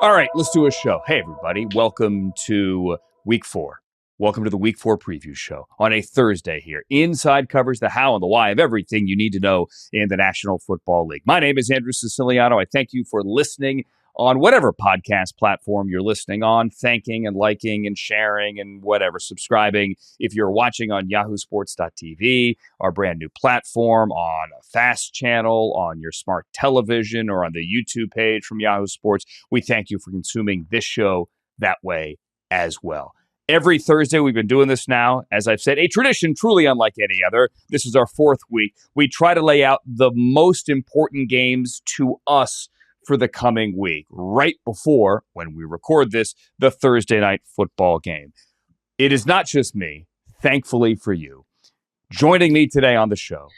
All right, let's do a show. Hey, everybody. Welcome to Week 4. Welcome to the Week 4 preview show on a Thursday here. Inside covers the how and the why of everything you need to know in the National Football League. My name is Andrew Siciliano. I thank you for listening on whatever podcast platform you're listening on, thanking and liking and sharing and whatever, subscribing. If you're watching on yahoosports.tv, our brand new platform, on a FAST channel, on your smart television, or on the YouTube page from Yahoo Sports, we thank you for consuming this show that way as well. Every Thursday, we've been doing this now, as I've said, a tradition truly unlike any other. This is our 4th week. We try to lay out the most important games to us for the coming week, right before, when we record this, the Thursday night football game. It is not just me, thankfully for you. Joining me today on the show,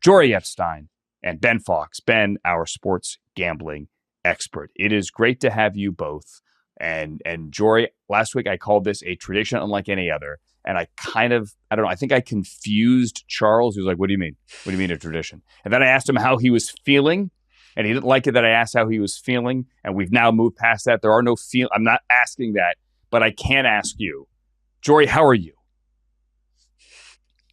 Jori Epstein and Ben Fawkes. Ben, our sports gambling expert. It is great to have you both. And Jori, last week I called this a tradition unlike any other. And I think I confused Charles. He was like, what do you mean? What do you mean a tradition? And then I asked him how he was feeling. And he didn't like it that I asked how he was feeling. And we've now moved past that. There are no I'm not asking that, but I can ask you. Jori, how are you?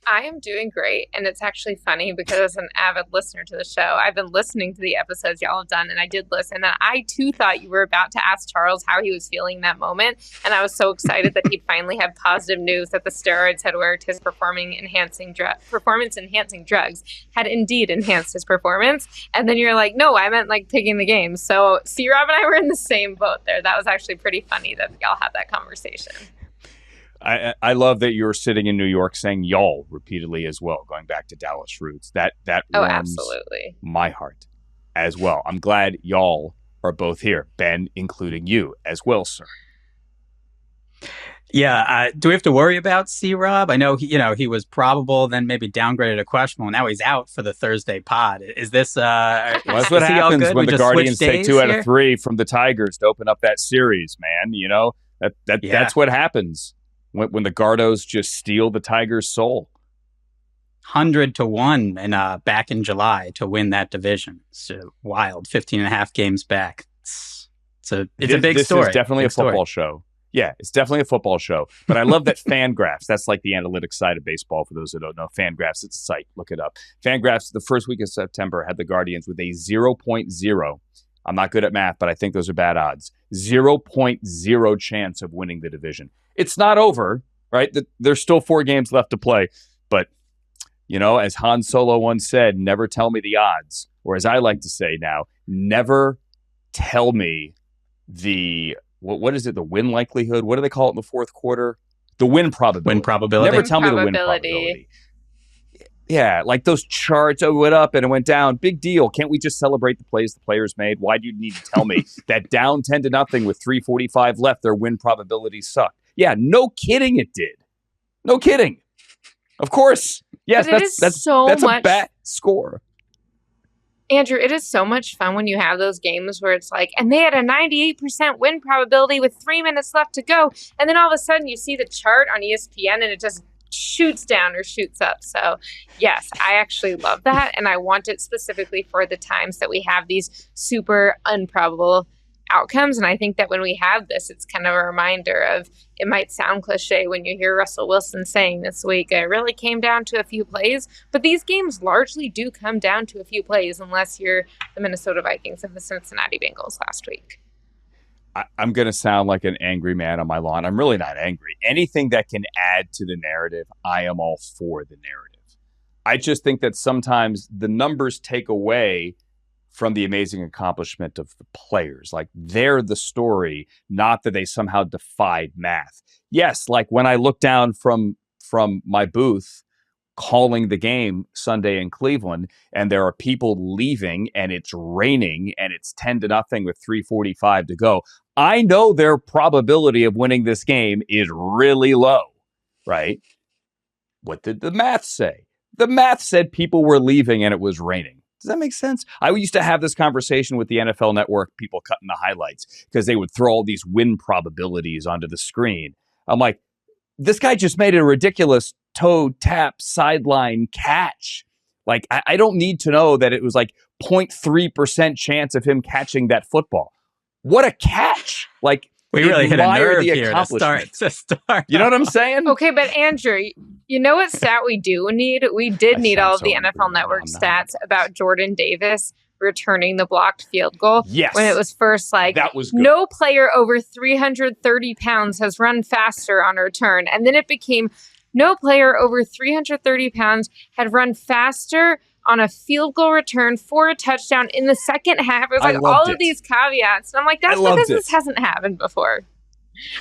I am doing great. And it's actually funny because as an avid listener to the show, I've been listening to the episodes y'all have done, and I did listen. And I, too, thought you were about to ask Charles how he was feeling that moment. And I was so excited that he finally had positive news that the steroids had worked. His performance-enhancing drugs had indeed enhanced his performance. And then you're like, no, I meant like picking the game. So C-Rob and I were in the same boat there. That was actually pretty funny that y'all had that conversation. I love that you're sitting in New York saying y'all repeatedly as well, going back to Dallas roots. That warms absolutely my heart as well. I'm glad y'all are both here, Ben, including you as well, sir. Yeah, do we have to worry about C-Rob? I know he was probable, then maybe downgraded to questionable. Now he's out for the Thursday pod. Is this? Well, that's what happens when the Guardians take 2 out of 3 from the Tigers to open up that series, man. You know that's what happens. When the Gardos just steal the Tigers' soul. 100-1 and back in July to win that division. It's wild. 15.5 games back. It's a big story. This is definitely a football show. Yeah, it's definitely a football show. But I love that Fangraphs, that's like the analytics side of baseball for those who don't know. Fangraphs, it's a site. Look it up. Fangraphs, the first week of September, had the Guardians with a 0.0. I'm not good at math, but I think those are bad odds. 0.0 chance of winning the division. It's not over, right? There's still 4 games left to play. But, as Han Solo once said, never tell me the odds. Or as I like to say now, never tell me the, what is it, the win likelihood? What do they call it in the fourth quarter? The win probability. Win probability. Never tell me the win probability. Yeah, like those charts, it went up and it went down. Big deal. Can't we just celebrate the plays the players made? Why do you need to tell me that down 10-0 with 3:45 left, their win probability sucked? Yeah, no kidding it did. No kidding. Of course. Yes, that's a bad score. Andrew, it is so much fun when you have those games where it's like, and they had a 98% win probability with 3 minutes left to go. And then all of a sudden you see the chart on ESPN and it just shoots down or shoots up. So yes, I actually love that. And I want it specifically for the times that we have these super improbable outcomes. And I think that when we have this, it's kind of a reminder of, it might sound cliche when you hear Russell Wilson saying this week, it really came down to a few plays, but these games largely do come down to a few plays unless you're the Minnesota Vikings and the Cincinnati Bengals last week. I'm going to sound like an angry man on my lawn. I'm really not angry. Anything that can add to the narrative, I am all for the narrative. I just think that sometimes the numbers take away from the amazing accomplishment of the players. Like, they're the story, not that they somehow defied math. Yes, like when I look down from my booth calling the game Sunday in Cleveland, and there are people leaving, and it's raining, and it's 10-0 with 3:45 to go. I know their probability of winning this game is really low, right? What did the math say? The math said people were leaving and it was raining. Does that make sense? I used to have this conversation with the NFL Network people cutting the highlights because they would throw all these win probabilities onto the screen. I'm like, this guy just made a ridiculous toe tap sideline catch. Like, I don't need to know that it was like 0.3% chance of him catching that football. what a catch. Like, we really hit a nerve the here to start. You know what I'm saying? Okay, but Andrew, you know what stat we do need? We did need all of the NFL Network stats about Jordan Davis returning the blocked field goal. Yes. When it was first that was good. No player over 330 pounds has run faster on a return. And then it became no player over 330 pounds had run faster on a field goal return for a touchdown in the second half. It was like all of these caveats. And I'm like, that's because this hasn't happened before.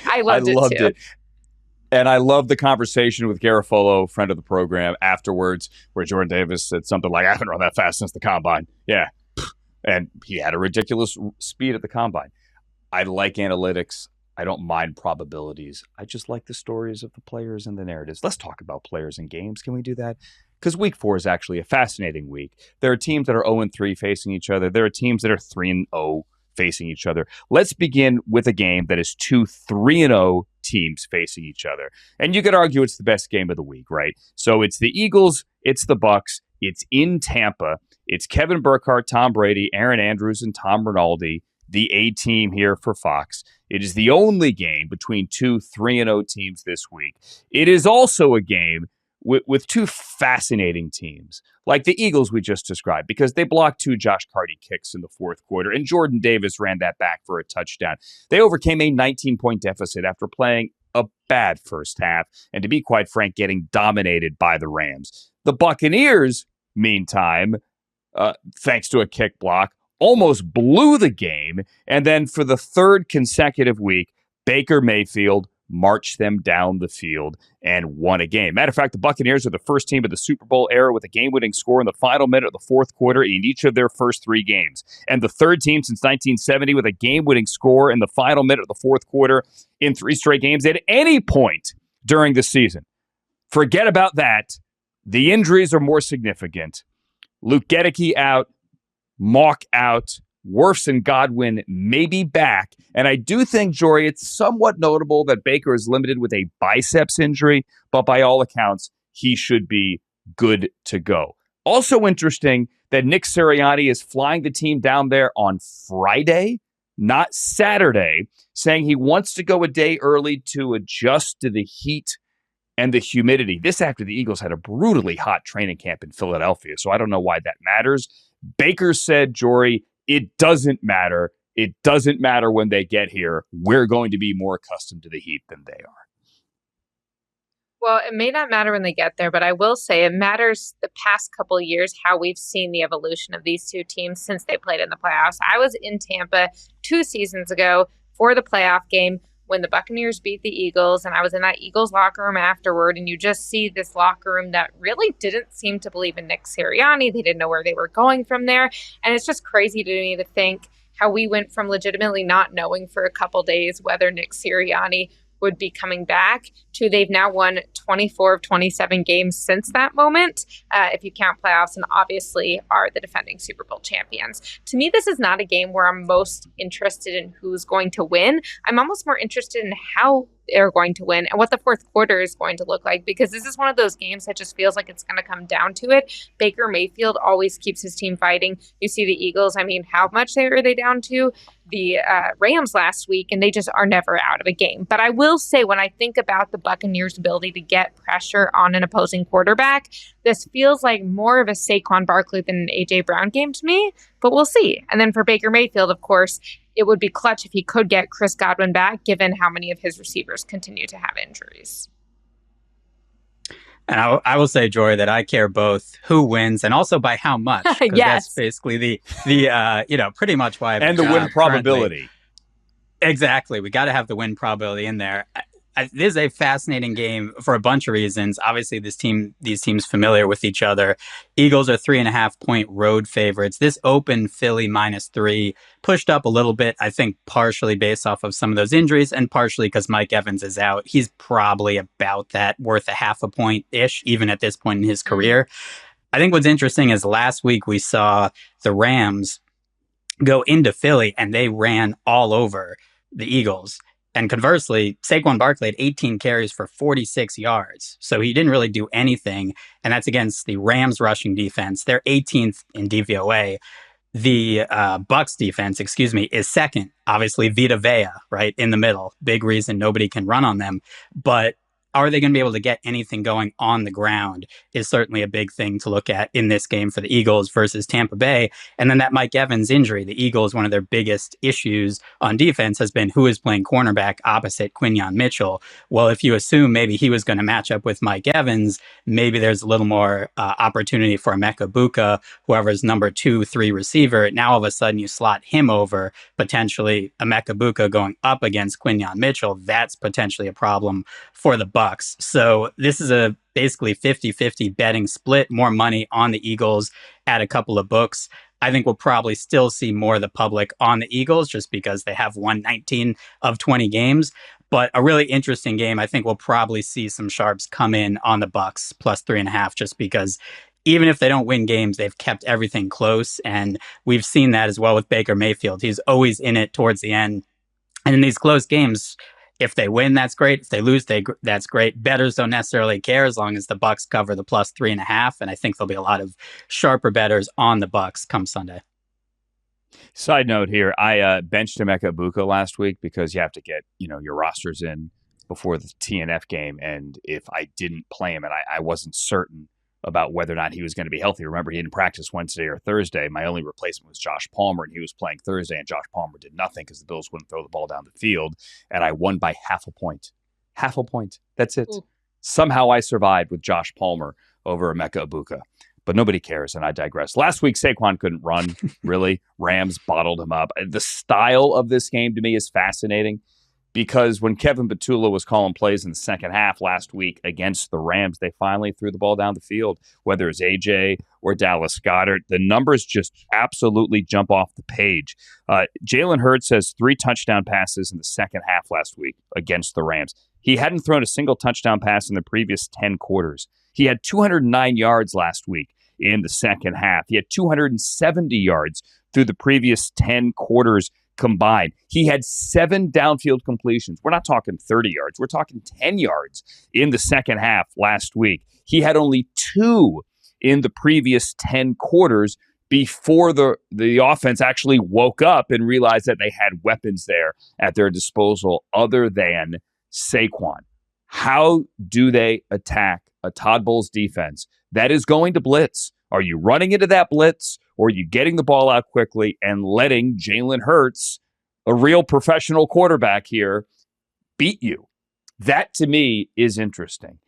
I loved it too. And I love the conversation with Garofolo, friend of the program, afterwards, where Jordan Davis said something like, I haven't run that fast since the combine. Yeah. And he had a ridiculous speed at the combine. I like analytics. I don't mind probabilities. I just like the stories of the players and the narratives. Let's talk about players and games. Can we do that? Because week 4 is actually a fascinating week. There are teams that are 0-3 facing each other. There are teams that are 3-0 facing each other. Let's begin with a game that is 2 3-0 teams facing each other. And you could argue it's the best game of the week, right? So it's the Eagles, it's the Bucs, it's in Tampa. It's Kevin Burkhardt, Tom Brady, Aaron Andrews, and Tom Rinaldi, the A-team here for Fawkes. It is the only game between 2 3-0 teams this week. It is also a game with 2 fascinating teams, like the Eagles we just described, because they blocked 2 Josh Carty kicks in the fourth quarter, and Jordan Davis ran that back for a touchdown. They overcame a 19-point deficit after playing a bad first half, and to be quite frank, getting dominated by the Rams. The Buccaneers, meantime, thanks to a kick block, almost blew the game, and then for the third consecutive week, Baker Mayfield marched them down the field and won a game. Matter of fact, the Buccaneers are the first team of the Super Bowl era with a game-winning score in the final minute of the fourth quarter in each of their first 3 games, and the third team since 1970 with a game-winning score in the final minute of the fourth quarter in 3 straight games at any point during the season. Forget about that. The injuries are more significant. Luke Gedeke out, Mock out, Wirfs and Godwin may be back. And I do think, Jori, it's somewhat notable that Baker is limited with a biceps injury, but by all accounts, he should be good to go. Also interesting that Nick Sirianni is flying the team down there on Friday, not Saturday, saying he wants to go a day early to adjust to the heat and the humidity. This after the Eagles had a brutally hot training camp in Philadelphia, so I don't know why that matters. Baker said, Jori, it doesn't matter. It doesn't matter when they get here. We're going to be more accustomed to the heat than they are. Well, it may not matter when they get there, but I will say it matters the past couple of years how we've seen the evolution of these 2 teams since they played in the playoffs. I was in Tampa 2 seasons ago for the playoff game when the Buccaneers beat the Eagles, and I was in that Eagles locker room afterward, and you just see this locker room that really didn't seem to believe in Nick Sirianni. They didn't know where they were going from there, and it's just crazy to me to think how we went from legitimately not knowing for a couple days whether Nick Sirianni would be coming back to they've now won 24 of 27 games since that moment, if you count playoffs, and obviously are the defending Super Bowl champions. To me, this is not a game where I'm most interested in who's going to win. I'm almost more interested in how they're going to win and what the fourth quarter is going to look like, because this is one of those games that just feels like it's going to come down to it. Baker Mayfield always keeps his team fighting. You see the Eagles, I mean, how much are they down to? The Rams last week, and they just are never out of a game. But I will say, when I think about the Buccaneers' ability to get pressure on an opposing quarterback, this feels like more of a Saquon Barkley than an A.J. Brown game to me, but we'll see. And then for Baker Mayfield, of course, it would be clutch if he could get Chris Godwin back, given how many of his receivers continue to have injuries. And I will say, Jori, that I care both who wins and also by how much. Yes. That's basically the pretty much why I have and the win probability. Currently. Exactly. We got to have the win probability in there. This is a fascinating game for a bunch of reasons. Obviously, these teams familiar with each other. Eagles are 3.5-point road favorites. This opened Philly -3, pushed up a little bit, I think partially based off of some of those injuries and partially because Mike Evans is out. He's probably about that, worth a 0.5 point-ish, even at this point in his career. I think what's interesting is last week we saw the Rams go into Philly and they ran all over the Eagles. And conversely, Saquon Barkley had 18 carries for 46 yards. So he didn't really do anything. And that's against the Rams rushing defense. They're 18th in DVOA. The Bucks defense, is second. Obviously, Vita Vea, right in the middle. Big reason nobody can run on them. But are they going to be able to get anything going on the ground is certainly a big thing to look at in this game for the Eagles versus Tampa Bay. And then that Mike Evans injury, the Eagles, one of their biggest issues on defense has been who is playing cornerback opposite Quinyon Mitchell. Well, if you assume maybe he was going to match up with Mike Evans, maybe there's a little more opportunity for Micah Parsons, whoever's number 2, 3 receiver. Now all of a sudden you slot him over, potentially Micah Parsons going up against Quinyon Mitchell. That's potentially a problem for the Bucks. So this is a basically 50-50 betting split, more money on the Eagles at a couple of books. I think we'll probably still see more of the public on the Eagles just because they have won 19 of 20 games. But a really interesting game. I think we'll probably see some sharps come in on the Bucks plus 3.5 just because even if they don't win games, they've kept everything close. And we've seen that as well with Baker Mayfield. He's always in it towards the end. And in these close games, if they win, that's great. If they lose, that's great. Bettors don't necessarily care as long as the Bucks cover the plus 3.5. And I think there'll be a lot of sharper bettors on the Bucks come Sunday. Side note here, I benched Emeka Egbuka last week because you have to get your rosters in before the TNF game. And if I didn't play him and I wasn't certain about whether or not he was going to be healthy. Remember, he didn't practice Wednesday or Thursday. My only replacement was Josh Palmer, and he was playing Thursday, and Josh Palmer did nothing because the Bills wouldn't throw the ball down the field, and I won by half a point. Half a point. That's it. Ooh. Somehow I survived with Josh Palmer over Emeka Egbuka, but nobody cares, and I digress. Last week, Saquon couldn't run, really. Rams bottled him up. The style of this game to me is fascinating. Because when Kevin Batula was calling plays in the second half last week against the Rams, they finally threw the ball down the field, whether it's AJ or Dallas Goedert. The numbers just absolutely jump off the page. Jalen Hurts has 3 touchdown passes in the second half last week against the Rams. He hadn't thrown a single touchdown pass in the previous 10 quarters. He had 209 yards last week in the second half. He had 270 yards through the previous 10 quarters combined. He had 7 downfield completions. We're not talking 30 yards. We're talking 10 yards in the second half last week. He had only 2 in the previous 10 quarters before the offense actually woke up and realized that they had weapons there at their disposal other than Saquon. How do they attack a Todd Bowles defense that is going to blitz? Are you running into that blitz, or are you getting the ball out quickly and letting Jalen Hurts, a real professional quarterback here, beat you? That, to me, is interesting.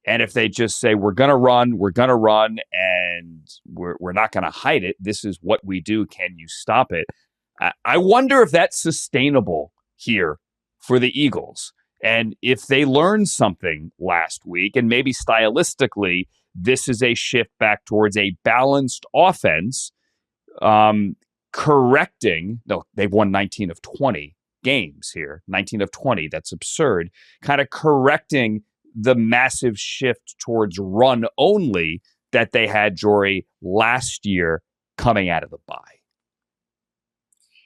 And if they just say, we're going to run, and we're not going to hide it, this is what we do, can you stop it? I wonder if that's sustainable here for the Eagles. And if they learned something last week, and maybe stylistically, this is a shift back towards a balanced offense, correcting. No, they've won 19 of 20 games here. 19 of 20, that's absurd. Kind of correcting the massive shift towards run only that they had, Jori, last year coming out of the bye.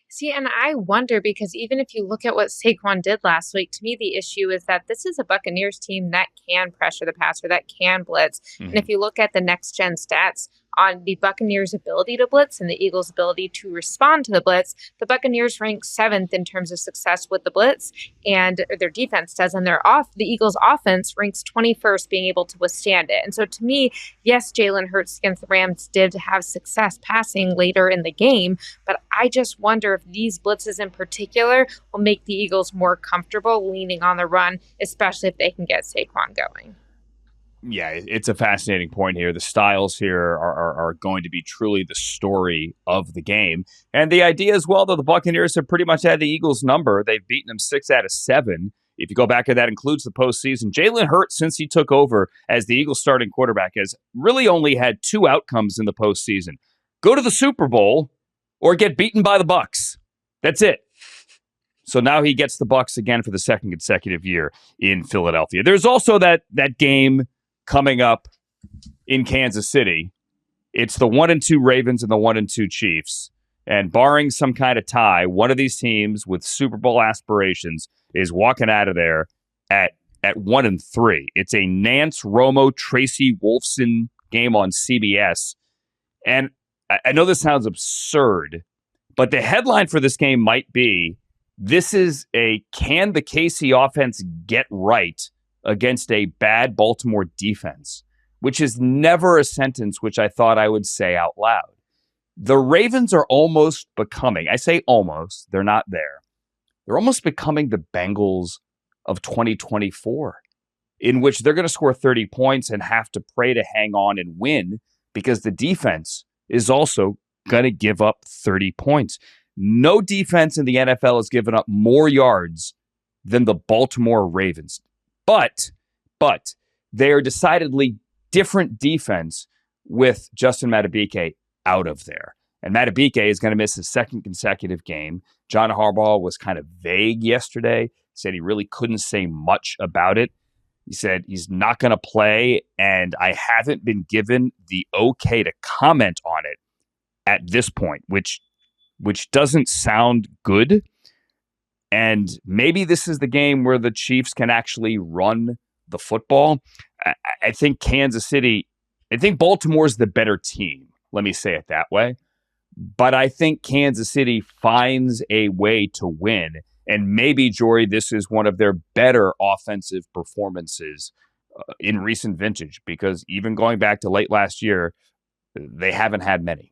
See, and I wonder because even if you look at what Saquon did last week, to me, the issue is that this is a Buccaneers team that can pressure the passer, that can blitz. Mm-hmm. And if you look at the next gen stats on the Buccaneers' ability to blitz and the Eagles' ability to respond to the blitz, the Buccaneers rank 7th in terms of success with the blitz, and their defense does. And the Eagles' offense ranks 21st, being able to withstand it. And so to me, yes, Jalen Hurts against the Rams did have success passing later in the game, but I just wonder if these blitzes in particular will make the Eagles more comfortable leaning on the run, especially if they can get Saquon going. Yeah, it's a fascinating point here. The styles here are going to be truly the story of the game. And the idea as well, though, the Buccaneers have pretty much had the Eagles' number. They've beaten them 6 out of 7. If you go back, and that includes the postseason. Jalen Hurts, since he took over as the Eagles' starting quarterback, has really only had 2 outcomes in the postseason. Go to the Super Bowl or get beaten by the Bucs. That's it. So now he gets the Bucs again for the second consecutive year in Philadelphia. There's also that game coming up in Kansas City. It's the 1-2 Ravens and the 1-2 Chiefs. And barring some kind of tie, one of these teams with Super Bowl aspirations is walking out of there at 1-3. It's a Nance Romo Tracy Wolfson game on CBS. And I know this sounds absurd, but the headline for this game might be, this is a can the KC offense get right against a bad Baltimore defense, which is never a sentence which I thought I would say out loud. The Ravens are almost becoming, I say almost, they're not there. They're almost becoming the Bengals of 2024, in which they're going to score 30 points and have to pray to hang on and win because the defense is also going to give up 30 points. No defense in the NFL has given up more yards than the Baltimore Ravens. But they are decidedly different defense with Justin Madubuike out of there. And Madubuike is going to miss his second consecutive game. John Harbaugh was kind of vague yesterday, said he really couldn't say much about it. He said he's not going to play, and I haven't been given the okay to comment on it at this point, which doesn't sound good. And maybe this is the game where the Chiefs can actually run the football. I think Baltimore's the better team. Let me say it that way. But I think Kansas City finds a way to win. And maybe, Jori, this is one of their better offensive performances in recent vintage, because even going back to late last year, they haven't had many.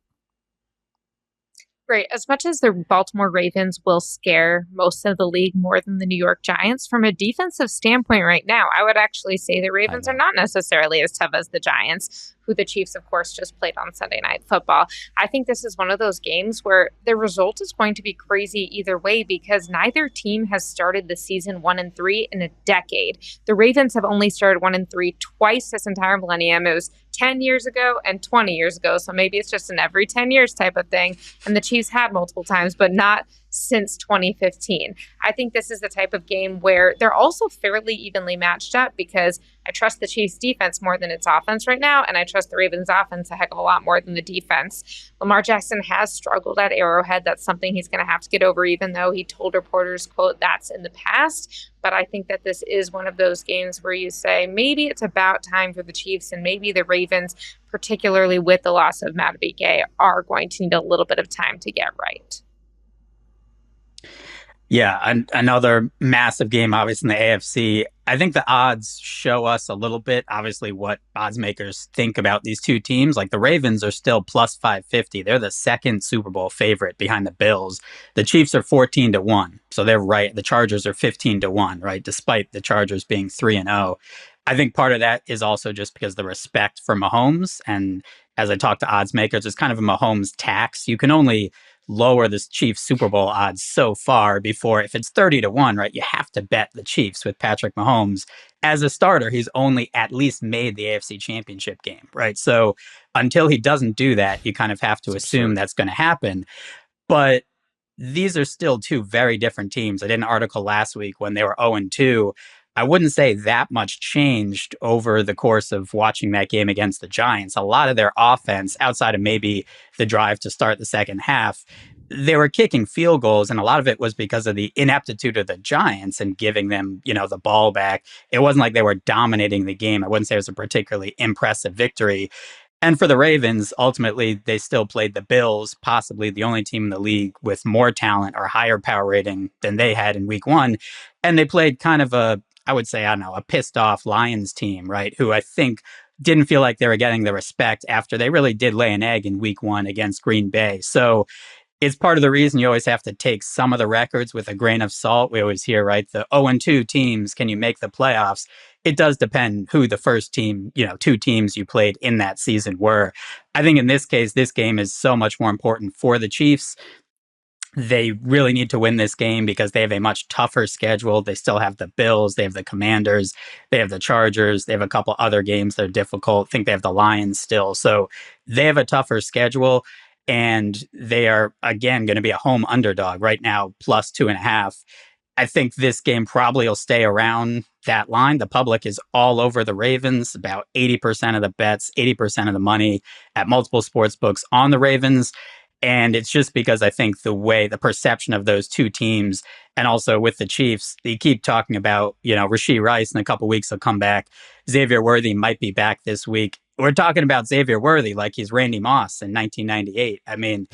Right. As much as the Baltimore Ravens will scare most of the league more than the New York Giants, from a defensive standpoint right now, I would actually say the Ravens are not necessarily as tough as the Giants, who the Chiefs, of course, just played on Sunday Night Football. I think this is one of those games where the result is going to be crazy either way, because neither team has started the season 1-3 in a decade. The Ravens have only started 1-3 twice this entire millennium. It was 10 years ago and 20 years ago. So maybe it's just an every 10 years type of thing. And the Chiefs had multiple times, but not since 2015. I think this is the type of game where they're also fairly evenly matched up, because I trust the Chiefs defense more than its offense right now, and I trust the Ravens offense a heck of a lot more than the defense. Lamar Jackson has struggled at Arrowhead. That's something he's going to have to get over, even though he told reporters, quote, that's in the past. But I think that this is one of those games where you say maybe it's about time for the Chiefs, and maybe the Ravens, particularly with the loss of Madubuike, are going to need a little bit of time to get right. Yeah, another massive game, obviously, in the AFC. I think the odds show us a little bit, obviously, what odds makers think about these two teams. Like, the Ravens are still plus 550. They're the second Super Bowl favorite behind the Bills. The Chiefs are 14-1, so they're right. The Chargers are 15-1, right, despite the Chargers being 3-0. I think part of that is also just because the respect for Mahomes. And as I talk to odds makers, it's kind of a Mahomes tax. You can only lower the Chiefs Super Bowl odds so far before, if it's 30-1, right, you have to bet the Chiefs with Patrick Mahomes. As a starter, he's only at least made the AFC Championship game, right? So until he doesn't do that, you kind of have to assume that's going to happen. But these are still two very different teams. I did an article last week when they were 0-2. I wouldn't say that much changed over the course of watching that game against the Giants. A lot of their offense, outside of maybe the drive to start the second half, they were kicking field goals, and a lot of it was because of the ineptitude of the Giants and giving them, the ball back. It wasn't like they were dominating the game. I wouldn't say it was a particularly impressive victory. And for the Ravens, ultimately, they still played the Bills, possibly the only team in the league with more talent or higher power rating than they had in week one. And they played kind of a pissed off Lions team, right? Who I think didn't feel like they were getting the respect after they really did lay an egg in week one against Green Bay. So it's part of the reason you always have to take some of the records with a grain of salt. We always hear, right, the 0-2 teams, can you make the playoffs? It does depend who the first team, two teams you played in that season were. I think in this case, this game is so much more important for the Chiefs. They really need to win this game because they have a much tougher schedule. They still have the Bills, they have the Commanders, they have the Chargers, they have a couple other games that are difficult. I think they have the Lions still. So they have a tougher schedule, and they are, again, going to be a home underdog right now, plus 2.5. I think this game probably will stay around that line. The public is all over the Ravens, about 80% of the bets, 80% of the money at multiple sports books on the Ravens. And it's just because I think the perception of those two teams, and also with the Chiefs, they keep talking about, Rashee Rice in a couple weeks will come back. Xavier Worthy might be back this week. we're talking about Xavier Worthy like he's Randy Moss in 1998. I mean,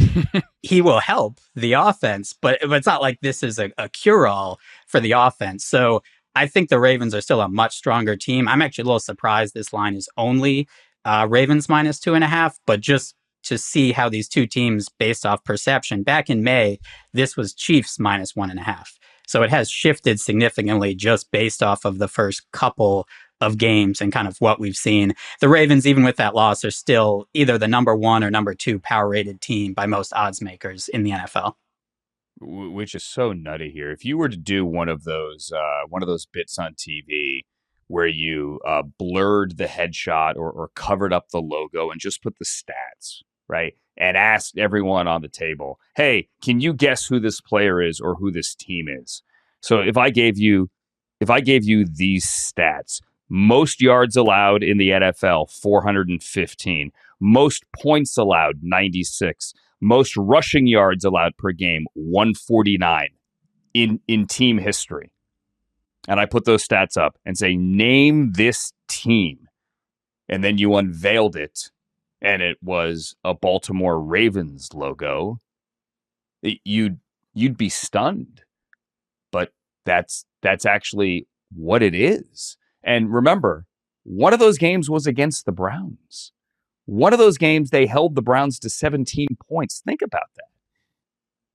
he will help the offense, but it's not like this is a cure-all for the offense. So I think the Ravens are still a much stronger team. I'm actually a little surprised this line is only Ravens minus 2.5, but just to see how these two teams, based off perception, back in May, this was Chiefs minus 1.5. So it has shifted significantly just based off of the first couple of games and kind of what we've seen. The Ravens, even with that loss, are still either the number 1 or number 2 power rated team by most odds makers in the NFL. Which is so nutty here. If you were to do one of those bits on TV where you blurred the headshot or covered up the logo and just put the stats, right? And asked everyone on the table, hey, can you guess who this player is or who this team is? So if I gave you these stats, most yards allowed in the NFL, 415. Most points allowed, 96. Most rushing yards allowed per game, 149 in team history. And I put those stats up and say, name this team. And then you unveiled it, and it was a Baltimore Ravens logo. You'd be stunned. But that's actually what it is. And remember, one of those games was against the Browns. One of those games, they held the Browns to 17 points. Think about that.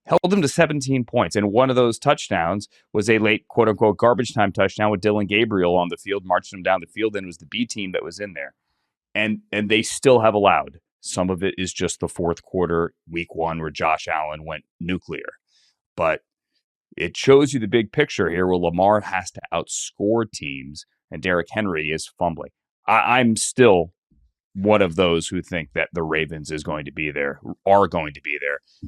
Held them to 17 points. And one of those touchdowns was a late, quote-unquote, garbage time touchdown with Dylan Gabriel on the field, marched them down the field, and it was the B team that was in there. And they still have allowed. Some of it is just the fourth quarter, week 1, where Josh Allen went nuclear. But it shows you the big picture here where Lamar has to outscore teams and Derrick Henry is fumbling. I'm still one of those who think that the Ravens are going to be there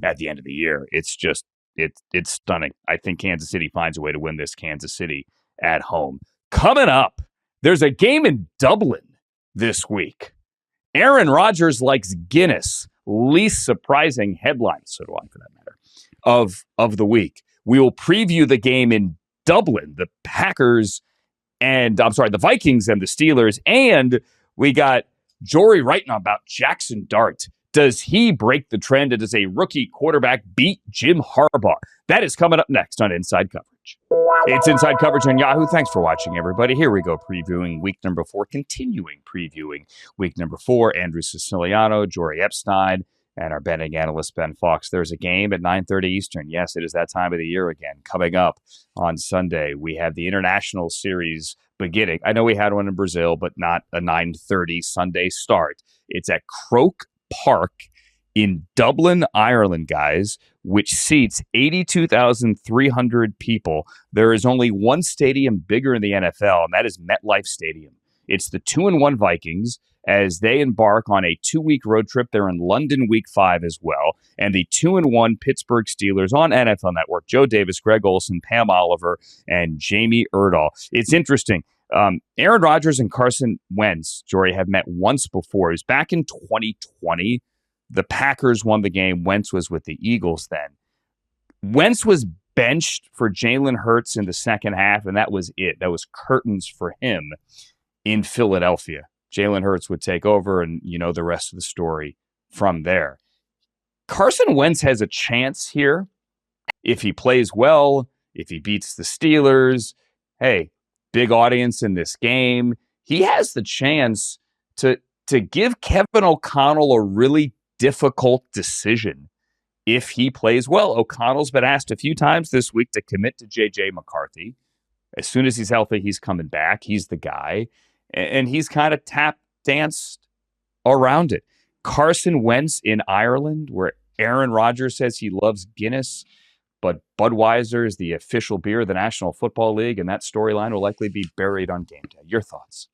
at the end of the year. It's just, it's stunning. I think Kansas City finds a way to win this Kansas City at home. Coming up, there's a game in Dublin this week. Aaron Rodgers likes Guinness. Least surprising headline, so do I for that matter, of the week. We will preview the game in Dublin, the Vikings and the Steelers. And we got Jori writing about Jaxson Dart. Does he break the trend and does a rookie quarterback beat Jim Harbaugh? That is coming up next on Inside Coverage. It's Inside Coverage on Yahoo. Thanks for watching, everybody. Here we go, previewing week number 4, continuing previewing week number 4. Andrew Siciliano, Jori Epstein, and our betting analyst, Ben Fawkes. There's a game at 9:30 Eastern. Yes, it is that time of the year again. Coming up on Sunday, we have the International Series beginning. I know we had one in Brazil, but not a 9:30 Sunday start. It's at Croke Park in Dublin, Ireland, guys, which seats 82,300 people. There is only one stadium bigger in the NFL, and that is MetLife Stadium. It's the 2-1 Vikings as they embark on a 2-week road trip. They're in London week 5 as well. And the 2-1 Pittsburgh Steelers on NFL Network. Joe Davis, Greg Olsen, Pam Oliver, and Jamie Erdahl. It's interesting. Aaron Rodgers and Carson Wentz, Jori, have met once before. It was back in 2020. The Packers won the game. Wentz was with the Eagles then. Wentz was benched for Jalen Hurts in the second half, and that was it. That was curtains for him in Philadelphia. Jalen Hurts would take over, and you know the rest of the story from there. Carson Wentz has a chance here if he plays well, if he beats the Steelers. Hey, big audience in this game. He has the chance to give Kevin O'Connell a really difficult decision if he plays well. O'Connell's been asked a few times this week to commit to J.J. McCarthy. As soon as he's healthy, he's coming back. He's the guy. And he's kind of tap danced around it. Carson Wentz in Ireland, where Aaron Rodgers says he loves Guinness, but Budweiser is the official beer of the National Football League, and that storyline will likely be buried on game day. Your thoughts?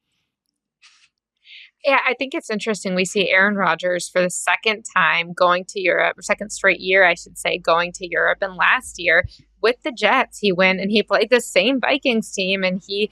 Yeah, I think it's interesting. We see Aaron Rodgers for the second time going to Europe, or second straight year, I should say, going to Europe. And last year with the Jets, he went and he played the same Vikings team, and he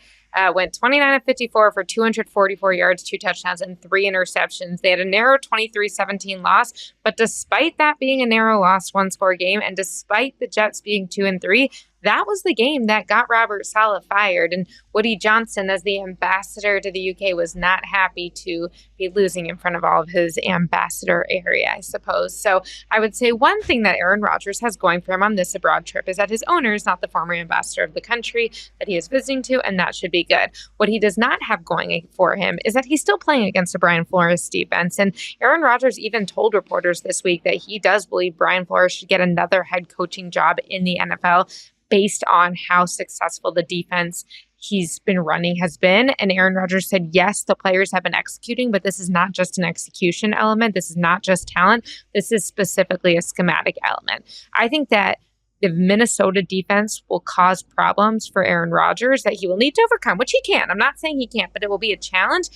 went 29 of 54 for 244 yards, 2 touchdowns, and 3 interceptions. They had a narrow 23-17 loss, but despite that being a narrow loss, 1-score game, and despite the Jets being 2-3, that was the game that got Robert Saleh fired. And Woody Johnson, as the ambassador to the UK, was not happy to be losing in front of all of his ambassador area, I suppose. So I would say one thing that Aaron Rodgers has going for him on this abroad trip is that his owner is not the former ambassador of the country that he is visiting to, and that should be good. What he does not have going for him is that he's still playing against a Brian Flores defense. And Aaron Rodgers even told reporters this week that he does believe Brian Flores should get another head coaching job in the NFL based on how successful the defense he's been running has been. And Aaron Rodgers said, yes, the players have been executing, but this is not just an execution element. This is not just talent. This is specifically a schematic element. I think that the Minnesota defense will cause problems for Aaron Rodgers that he will need to overcome, which he can. I'm not saying he can't, but it will be a challenge.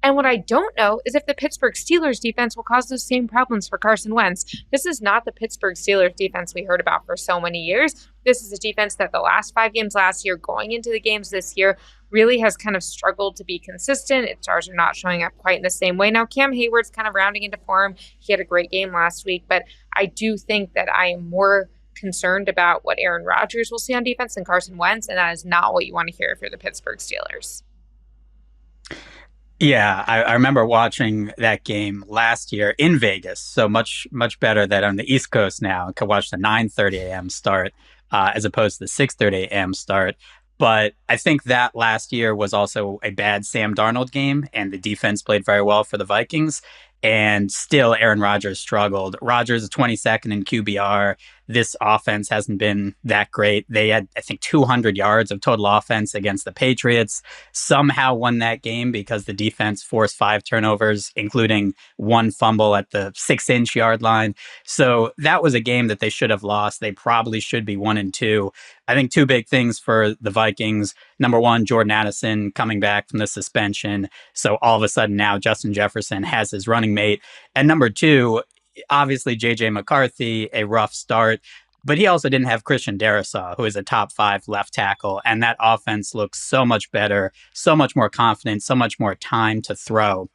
And what I don't know is if the Pittsburgh Steelers defense will cause those same problems for Carson Wentz. This is not the Pittsburgh Steelers defense we heard about for so many years. This is a defense that the last 5 games last year, going into the games this year, really has kind of struggled to be consistent. Its stars are not showing up quite in the same way. Now, Cam Hayward's kind of rounding into form. He had a great game last week, but I do think that I am more concerned about what Aaron Rodgers will see on defense than Carson Wentz, and that is not what you want to hear if you're the Pittsburgh Steelers. Yeah, I remember watching that game last year in Vegas. So much better that on the East Coast now I could watch the 9:30 a.m. start as opposed to the 6:30 a.m. start. But I think that last year was also a bad Sam Darnold game, and the defense played very well for the Vikings. And still, Aaron Rodgers struggled. Rodgers is 22nd in QBR. This offense hasn't been that great. They had, I think, 200 yards of total offense against the Patriots. Somehow won that game because the defense forced 5 turnovers, including 1 fumble at the 6-inch yard line. So that was a game that they should have lost. They probably should be 1-2. I think 2 big things for the Vikings. Number 1, Jordan Addison coming back from the suspension. So all of a sudden now Justin Jefferson has his running mate. And number 2, obviously J.J. McCarthy, a rough start, but he also didn't have Christian Darrisaw, who is a top 5 left tackle. And that offense looks so much better, so much more confident, so much more time to throw.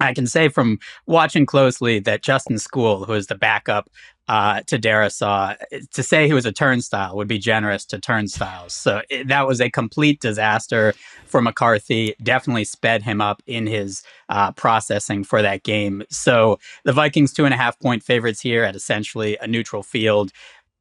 I can say from watching closely that Justin School, who is the backup to Darrisaw, to say he was a turnstile would be generous to turnstiles. So that was a complete disaster for McCarthy. Definitely sped him up in his processing for that game. So the Vikings 2.5-point favorites here at essentially a neutral field.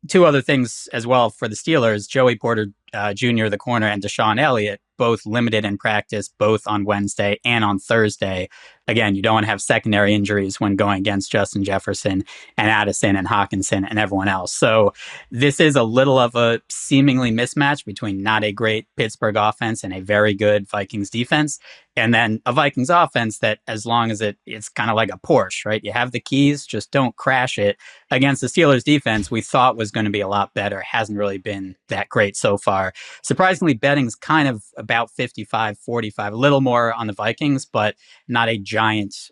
2 other things as well for the Steelers. Joey Porter Jr., the corner, and Deshaun Elliott, both limited in practice, both on Wednesday and on Thursday. Again, you don't want to have secondary injuries when going against Justin Jefferson and Addison and Hawkinson and everyone else. So this is a little of a seemingly mismatch between not a great Pittsburgh offense and a very good Vikings defense. And then a Vikings offense that, as long as it's kind of like a Porsche, right? You have the keys, just don't crash it. Against the Steelers defense, we thought was going to be a lot better. Hasn't really been that great so far. Surprisingly, betting's kind of about 55-45, a little more on the Vikings, but not a giant,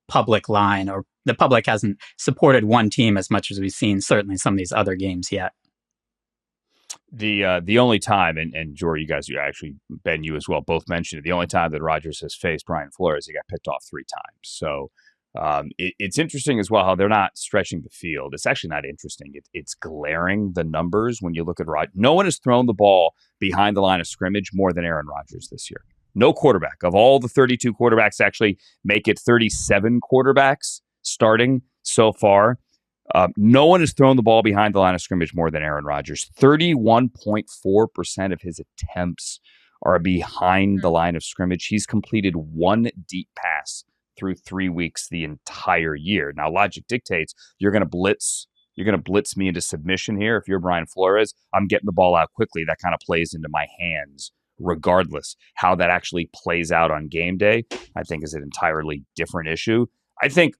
public line, or the public hasn't supported one team as much as we've seen certainly some of these other games yet. The only time, and Jori, you actually, Ben, you as well, both mentioned it, the only time that Rodgers has faced Brian Flores, he got picked off 3 times. So it's interesting as well how they're not stretching the field. It's actually not interesting. It's glaring, the numbers, when you look at Rodgers. No one has thrown the ball behind the line of scrimmage more than Aaron Rodgers this year. No quarterback. Of all the 32 quarterbacks, actually make it 37 quarterbacks starting so far. No one has thrown the ball behind the line of scrimmage more than Aaron Rodgers. 31.4% of his attempts are behind the line of scrimmage. He's completed 1 deep pass through 3 weeks the entire year. Now, logic dictates you're going to blitz me into submission here. If you're Brian Flores, I'm getting the ball out quickly. That kind of plays into my hands, regardless. How that actually plays out on game day, I think, is an entirely different issue. I think,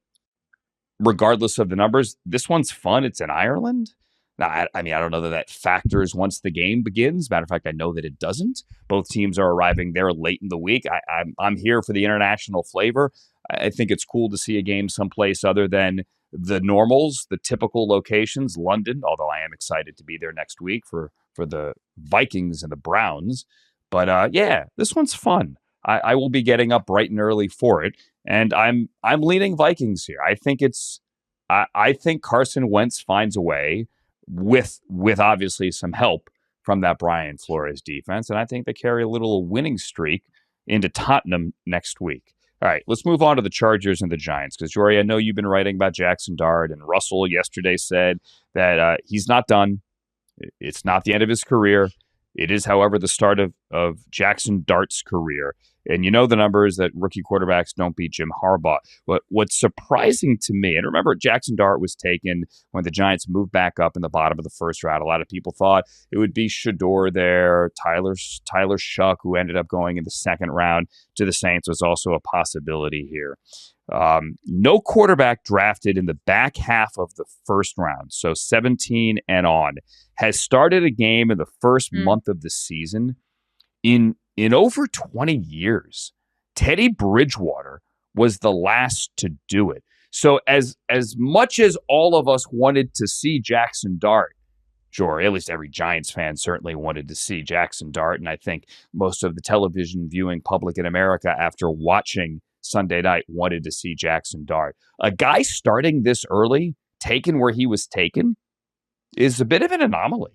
regardless of the numbers, this one's fun. It's in Ireland. Now, I don't know that factors once the game begins. Matter of fact, I know that it doesn't. Both teams are arriving there late in the week. I'm here for the international flavor. I think it's cool to see a game someplace other than the normals, the typical locations, London, although I am excited to be there next week for the Vikings and the Browns. But this one's fun. I will be getting up bright and early for it. And I'm leaning Vikings here. I think Carson Wentz finds a way with obviously some help from that Brian Flores defense. And I think they carry a little winning streak into Tottenham next week. All right, let's move on to the Chargers and the Giants, because, Jori, I know you've been writing about Jaxson Dart, and Russell yesterday said that he's not done. It's not the end of his career. It is, however, the start of Jaxson Dart's career. And you know the numbers that rookie quarterbacks don't beat Jim Harbaugh. But what's surprising to me, and remember, Jaxson Dart was taken when the Giants moved back up in the bottom of the first round. A lot of people thought it would be Shador there. Tyler Shuck, who ended up going in the second round to the Saints, was also a possibility here. No quarterback drafted in the back half of the first round, so 17 and on, has started a game in the first month of the season in over 20 years. Teddy Bridgewater was the last to do it. So as much as all of us wanted to see Jaxson Dart, Jori, at least every Giants fan certainly wanted to see Jaxson Dart, and I think most of the television viewing public in America after watching Sunday night wanted to see Jaxson Dart. A guy starting this early, taken where he was taken, is a bit of an anomaly.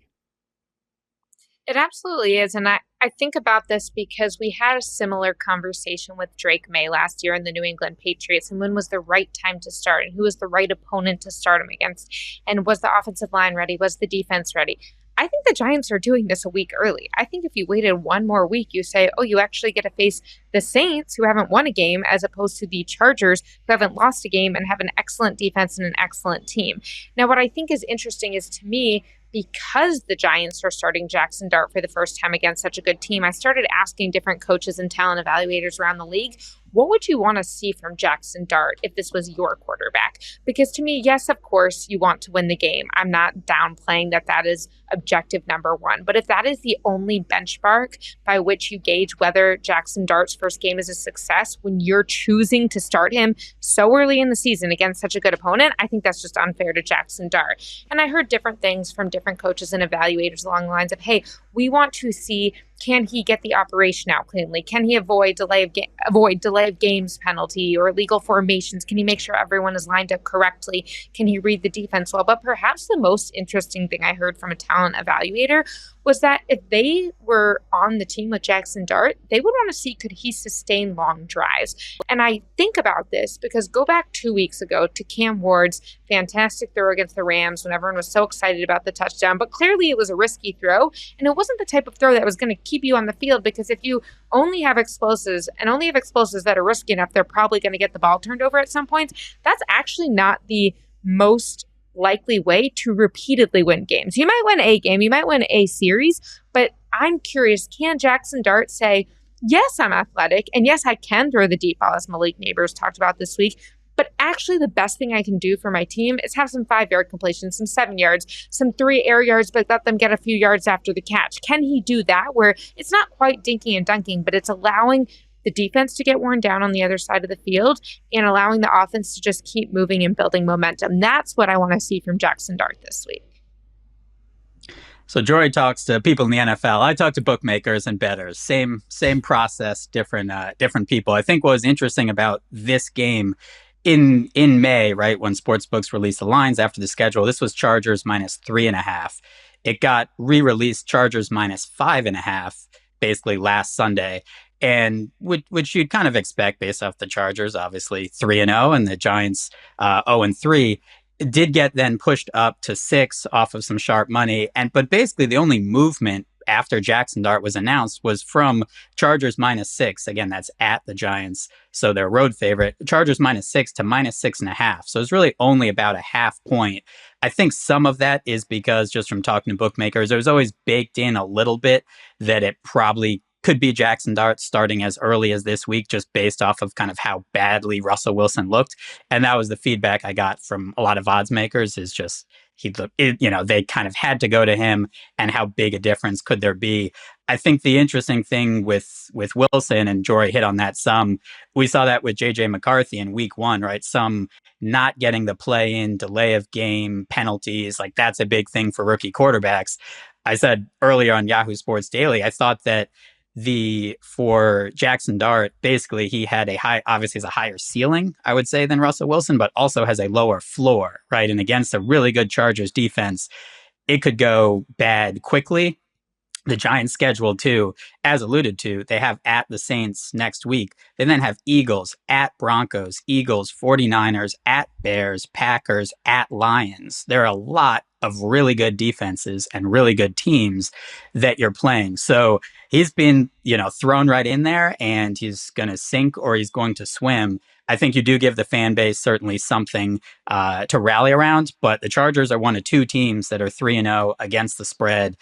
It absolutely is. And I think about this because we had a similar conversation with Drake May last year in the New England Patriots, and when was the right time to start, and who was the right opponent to start him against, and was the offensive line ready, was the defense ready? I think the Giants are doing this a week early. I think if you waited one more week, you say, oh, you actually get to face the Saints, who haven't won a game, as opposed to the Chargers, who haven't lost a game and have an excellent defense and an excellent team. Now, what I think is interesting is, to me, because the Giants are starting Jaxson Dart for the first time against such a good team, I started asking different coaches and talent evaluators around the league, what would you want to see from Jaxson Dart if this was your quarterback? Because to me, yes, of course, you want to win the game. I'm not downplaying that is objective number one. But if that is the only benchmark by which you gauge whether Jaxson Dart's first game is a success, when you're choosing to start him so early in the season against such a good opponent, I think that's just unfair to Jaxson Dart. And I heard different things from different coaches and evaluators along the lines of, hey, we want to see, can he get the operation out cleanly? Can he avoid delay of games penalty or illegal formations? Can he make sure everyone is lined up correctly? Can he read the defense well? But perhaps the most interesting thing I heard from a talent evaluator was that if they were on the team with Jaxson Dart, they would want to see, could he sustain long drives? And I think about this because go back 2 weeks ago to Cam Ward's fantastic throw against the Rams when everyone was so excited about the touchdown, but clearly it was a risky throw, and it wasn't the type of throw that was going to keep you on the field, because if you only have explosives that are risky enough, they're probably going to get the ball turned over at some point. That's actually not the most likely way to repeatedly win games. You might win a game, you might win a series, but I'm curious, can Jaxson Dart say, yes, I'm athletic, and yes, I can throw the deep ball, as Malik Neighbors talked about this week, but actually the best thing I can do for my team is have some 5-yard completions, some 7 yards, some 3 air yards, but let them get a few yards after the catch. Can he do that where it's not quite dinking and dunking, but it's allowing the defense to get worn down on the other side of the field and allowing the offense to just keep moving and building momentum? That's what I want to see from Jaxson Dart this week. So Jori talks to people in the NFL. I talk to bookmakers and bettors. Same process, different people. I think what was interesting about this game in May, right, when sportsbooks released the lines after the schedule, this was Chargers -3.5. It got re-released Chargers -5.5 basically last Sunday. And which you'd kind of expect based off the Chargers, obviously 3-0, and the Giants 0-3, did get then pushed up to 6 off of some sharp money. But basically the only movement after Jaxson Dart was announced was from Chargers -6. Again, that's at the Giants, so their road favorite. Chargers -6 to -6.5. So it's really only about a half point. I think some of that is because, just from talking to bookmakers, it was always baked in a little bit that it probably could be Jaxson Dart starting as early as this week, just based off of kind of how badly Russell Wilson looked. And that was the feedback I got from a lot of odds makers, is just they kind of had to go to him, and how big a difference could there be? I think the interesting thing with Wilson, and Jori hit on that some, we saw that with JJ McCarthy in week 1, right? Some not getting the play in, delay of game, penalties, like that's a big thing for rookie quarterbacks. I said earlier on Yahoo Sports Daily, I thought that for Jaxson Dart, basically he had obviously has a higher ceiling, I would say, than Russell Wilson, but also has a lower floor, right? And against a really good Chargers defense, it could go bad quickly. The Giants' schedule, too, as alluded to, they have at the Saints next week. They then have Eagles, at Broncos, Eagles, 49ers, at Bears, Packers, at Lions. There are a lot of really good defenses and really good teams that you're playing. So he's been, thrown right in there, and he's going to sink or he's going to swim. I think you do give the fan base certainly something to rally around, but the Chargers are one of two teams that are 3-0 against the spread.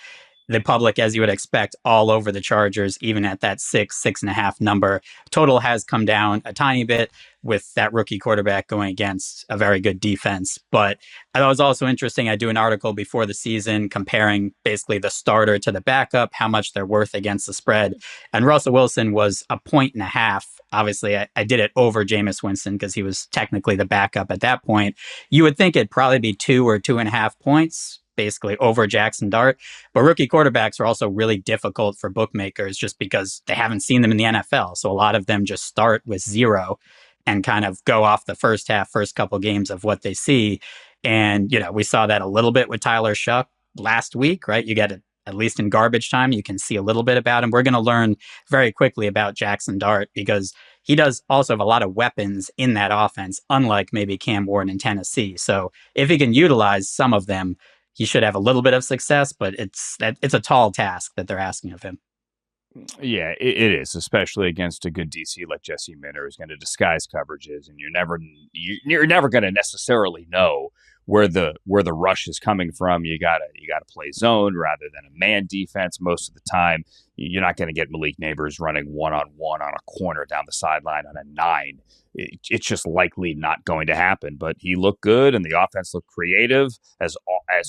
The public, as you would expect, all over the Chargers, even at that 6.5 number. Total has come down a tiny bit with that rookie quarterback going against a very good defense. But I thought it was also interesting. I do an article before the season comparing basically the starter to the backup, how much they're worth against the spread. And Russell Wilson was 1.5 points. Obviously, I did it over Jameis Winston because he was technically the backup at that point. You would think it'd probably be 2 or 2.5 points, basically over Jaxson Dart. But rookie quarterbacks are also really difficult for bookmakers just because they haven't seen them in the NFL. So a lot of them just start with 0 and kind of go off the first couple games of what they see. And, we saw that a little bit with Tyler Shuck last week, right? You get it. At least in garbage time, you can see a little bit about him. We're going to learn very quickly about Jaxson Dart because he does also have a lot of weapons in that offense, unlike maybe Cam Ward in Tennessee. So if he can utilize some of them, he should have a little bit of success, but it's a tall task that they're asking of him. Yeah, it is, especially against a good DC like Jesse Minter, who's going to disguise coverages, and you're never going to necessarily know where the rush is coming from. You gotta play zone rather than a man defense most of the time. You're not going to get Malik Neighbors running one-on-one on a corner down the sideline on a 9. It's just likely not going to happen. But he looked good, and the offense looked creative, as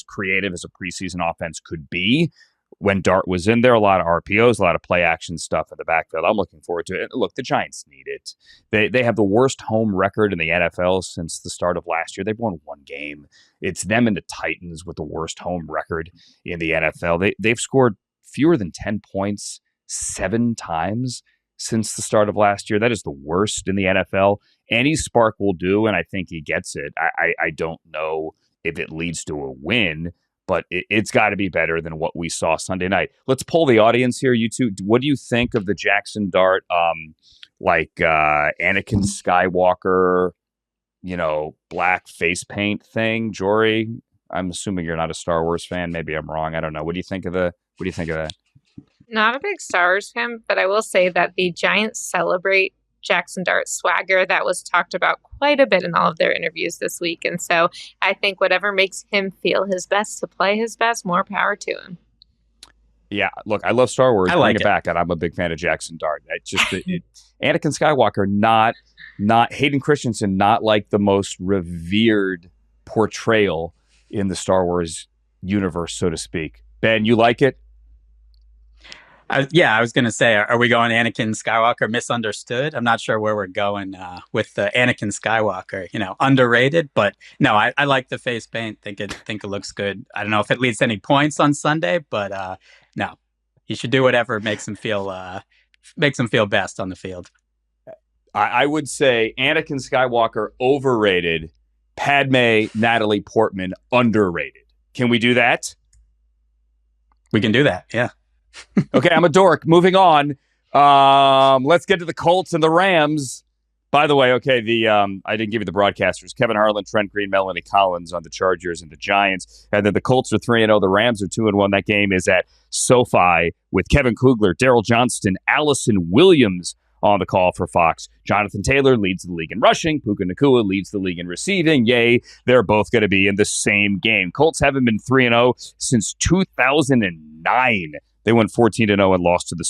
creative as a preseason offense could be. When Dart was in there, a lot of RPOs, a lot of play action stuff in the backfield. I'm looking forward to it. And look, the Giants need it. They have the worst home record in the NFL since the start of last year. They've won 1 game. It's them and the Titans with the worst home record in the NFL. They've scored fewer than 10 points 7 times since the start of last year. That is the worst in the NFL. Any spark will do, and I think he gets it. I don't know if it leads to a win, but it's got to be better than what we saw Sunday night. Let's poll the audience here. You two, what do you think of the Jaxson Dart, Anakin Skywalker, black face paint thing? Jori, I'm assuming you're not a Star Wars fan. Maybe I'm wrong. I don't know. What do you think of that? Not a big Star Wars fan, but I will say that the Giants celebrate Jaxson Dart swagger. That was talked about quite a bit in all of their interviews this week. And so I think whatever makes him feel his best to play his best, more power to him. Yeah, look, I love Star Wars. I like Bring it back, and I'm a big fan of Jaxson Dart. It's just Anakin Skywalker, not Hayden Christensen, not like the most revered portrayal in the Star Wars universe, so to speak. Ben, you like it? I was going to say, are we going Anakin Skywalker misunderstood? I'm not sure where we're going with the Anakin Skywalker, underrated. But no, I like the face paint. Think it looks good. I don't know if it leads to any points on Sunday, but no, he should do whatever makes him feel best on the field. I would say Anakin Skywalker overrated, Padme Natalie Portman underrated. Can we do that? We can do that. Yeah. Okay, I'm a dork. Moving on. Let's get to the Colts and the Rams. By the way, okay, I didn't give you the broadcasters. Kevin Harlan, Trent Green, Melanie Collins on the Chargers and the Giants. And then the Colts are 3-0. The Rams are 2-1. That game is at SoFi with Kevin Kugler, Daryl Johnston, Allison Williams on the call for Fawkes. Jonathan Taylor leads the league in rushing. Puka Nacua leads the league in receiving. Yay, they're both going to be in the same game. Colts haven't been 3-0 since 2009. They went 14-0 and lost in the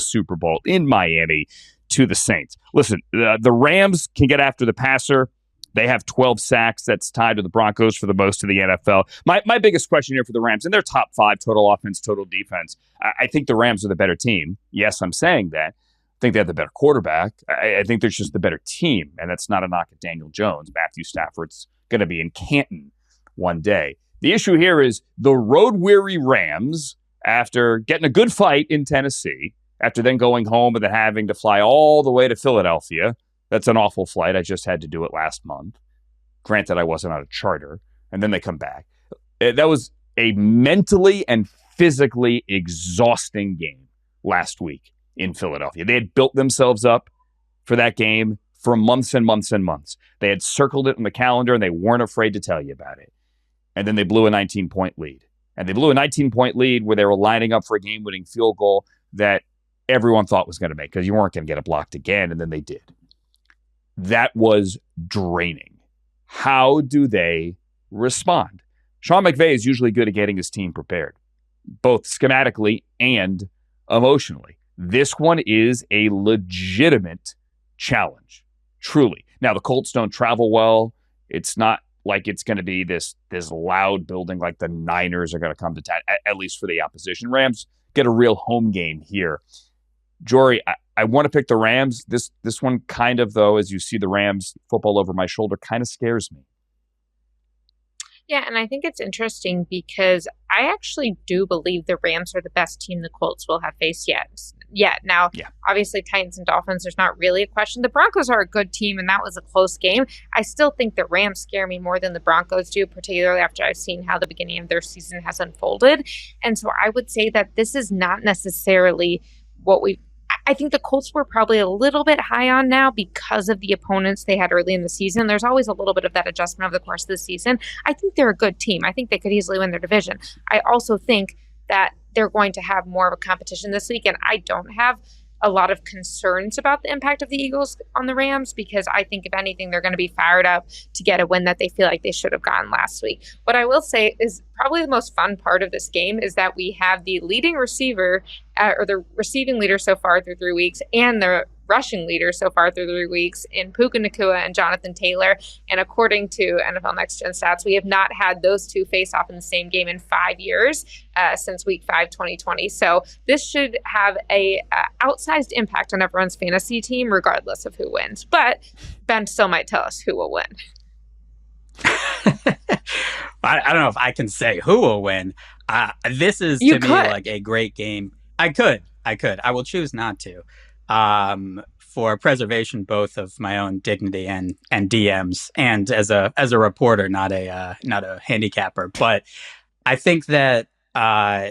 Super Bowl in Miami to the Saints. Listen, the Rams can get after the passer. They have 12 sacks. That's tied to the Broncos for the most of the NFL. My biggest question here for the Rams, and they're top 5 total offense, total defense. I think the Rams are the better team. Yes, I'm saying that. I think they have the better quarterback. I think they're just the better team, and that's not a knock at Daniel Jones. Matthew Stafford's going to be in Canton one day. The issue here is the road-weary Rams, after getting a good fight in Tennessee, after then going home and then having to fly all the way to Philadelphia. That's an awful flight. I just had to do it last month. Granted, I wasn't on a charter. And then they come back. That was a mentally and physically exhausting game last week in Philadelphia. They had built themselves up for that game for months and months and months. They had circled it on the calendar, and they weren't afraid to tell you about it. And then they blew a 19-point lead. And they blew a 19-point lead where they were lining up for a game-winning field goal that everyone thought was going to make because you weren't going to get it blocked again, and then they did. That was draining. How do they respond? Sean McVay is usually good at getting his team prepared, both schematically and emotionally. This one is a legitimate challenge, truly. Now, the Colts don't travel well. It's not like it's going to be this loud building like the Niners are going to come to town, at least for the opposition. Rams get a real home game here. Jori, I want to pick the Rams. This one kind of, though, as you see the Rams football over my shoulder, kind of scares me. Yeah, and I think it's interesting because I actually do believe the Rams are the best team the Colts will have faced yet. Now, Obviously, Titans and Dolphins, there's not really a question. The Broncos are a good team, and that was a close game. I still think the Rams scare me more than the Broncos do, particularly after I've seen how the beginning of their season has unfolded. And so I would say that this is not necessarily what I think the Colts were probably a little bit high on now because of the opponents they had early in the season. There's always a little bit of that adjustment over the course of the season. I think they're a good team. I think they could easily win their division. I also think that they're going to have more of a competition this week, and I don't have a lot of concerns about the impact of the Eagles on the Rams because I think, if anything, they're going to be fired up to get a win that they feel like they should have gotten last week. What I will say is probably the most fun part of this game is that we have the leading receiver or the receiving leader so far through 3 weeks and the rushing leader so far through 3 weeks in Puka Nacua and Jonathan Taylor. And according to NFL Next Gen Stats, we have not had those two face off in the same game in 5 years since week 5, 2020. So this should have a outsized impact on everyone's fantasy team, regardless of who wins. But Ben still might tell us who will win. I don't know if I can say who will win. This is to me like a great game. I could. I will choose not to. For preservation both of my own dignity and DMs, and as a reporter, not a handicapper. But I think that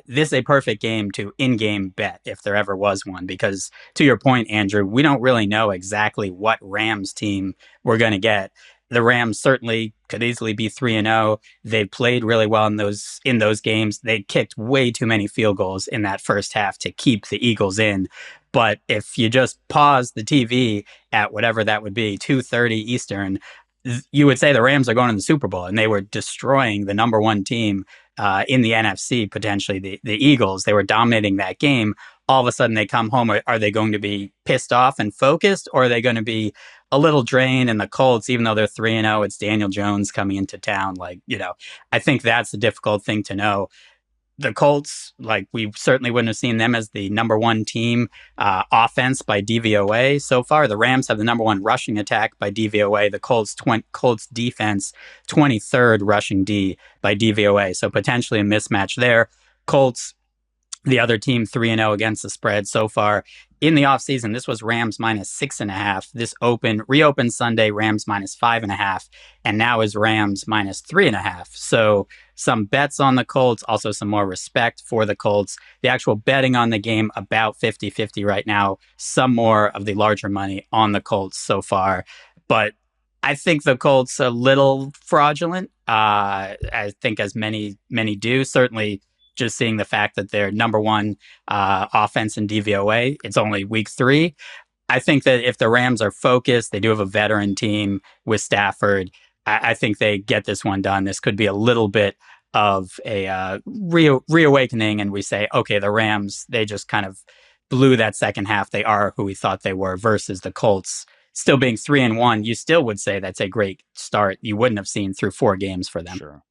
this is a perfect game to in-game bet if there ever was one, because to your point, Andrew, we don't really know exactly what Rams team we're going to get. The Rams certainly could easily be 3-0. They played really well in those games. They kicked way too many field goals in that first half to keep the Eagles in. But if you just pause the TV at whatever that would be, 2:30 Eastern, you would say the Rams are going to the Super Bowl, and they were destroying the number one team in the NFC, potentially the Eagles. They were dominating that game. All of a sudden they come home. Are they going to be pissed off and focused, or are they going to be a little drained? And the Colts, even though they're 3-0, it's Daniel Jones coming into town. I think that's the difficult thing to know. The Colts, we certainly wouldn't have seen them as the number one team offense by DVOA so far. The Rams have the number one rushing attack by DVOA. The Colts defense, 23rd rushing D by DVOA. So potentially a mismatch there. Colts, the other team, 3-0 against the spread so far. In the offseason, this was Rams -6.5. This reopened Sunday, Rams -5.5. And now is Rams -3.5. So some bets on the Colts, also some more respect for the Colts. The actual betting on the game, about 50-50 right now. Some more of the larger money on the Colts so far. But I think the Colts a little fraudulent. I think as many do. Certainly just seeing the fact that they're number one offense in DVOA. It's only week 3. I think that if the Rams are focused, they do have a veteran team with Stafford. I think they get this one done. This could be a little bit of a reawakening, and we say, okay, the Rams, they just kind of blew that second half. They are who we thought they were, versus the Colts still being 3-1. You still would say that's a great start. You wouldn't have seen through 4 games for them. Sure.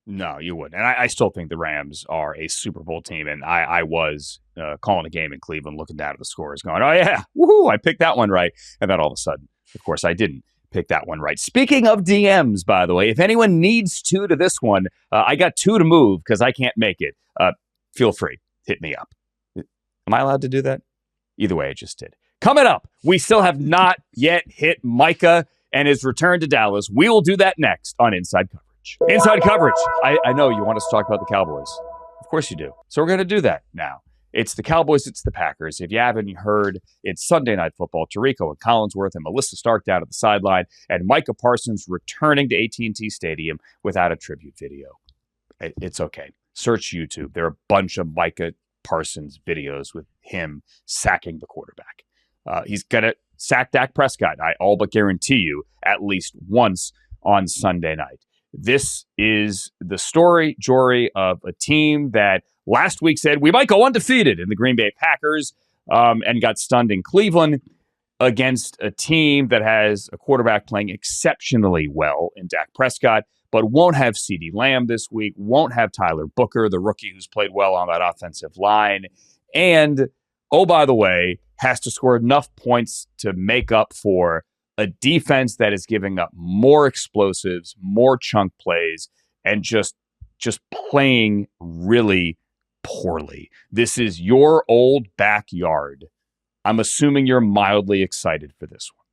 No, you wouldn't. And I still think the Rams are a Super Bowl team. And I was calling a game in Cleveland, looking down at the scores, going, oh, yeah, woohoo, I picked that one right. And then all of a sudden, of course, I didn't pick that one right. Speaking of DMs, by the way, if anyone needs 2 to this one, I got 2 to move because I can't make it. Feel free. Hit me up. Am I allowed to do that? Either way, I just did. Coming up, we still have not yet hit Micah and his return to Dallas. We will do that next on Inside Coverage. coverage. Inside coverage. I know you want us to talk about the Cowboys. Of course you do. So we're going to do that now. It's the Cowboys, it's the Packers. If you haven't heard, it's Sunday Night Football. Tirico and Collinsworth and Melissa Stark down at the sideline, and Micah Parsons returning to AT&T Stadium without a tribute video. It's okay. Search YouTube. There are a bunch of Micah Parsons videos with him sacking the quarterback. He's going to sack Dak Prescott, I all but guarantee you, at least once on Sunday night. This is the story, Jori, of a team that last week said we might go undefeated in the Green Bay Packers and got stunned in Cleveland against a team that has a quarterback playing exceptionally well in Dak Prescott, but won't have CeeDee Lamb this week, won't have Tyler Booker, the rookie who's played well on that offensive line, and, oh, by the way, has to score enough points to make up for a defense that is giving up more explosives, more chunk plays, and just playing really poorly. This is your old backyard. I'm assuming you're mildly excited for this one.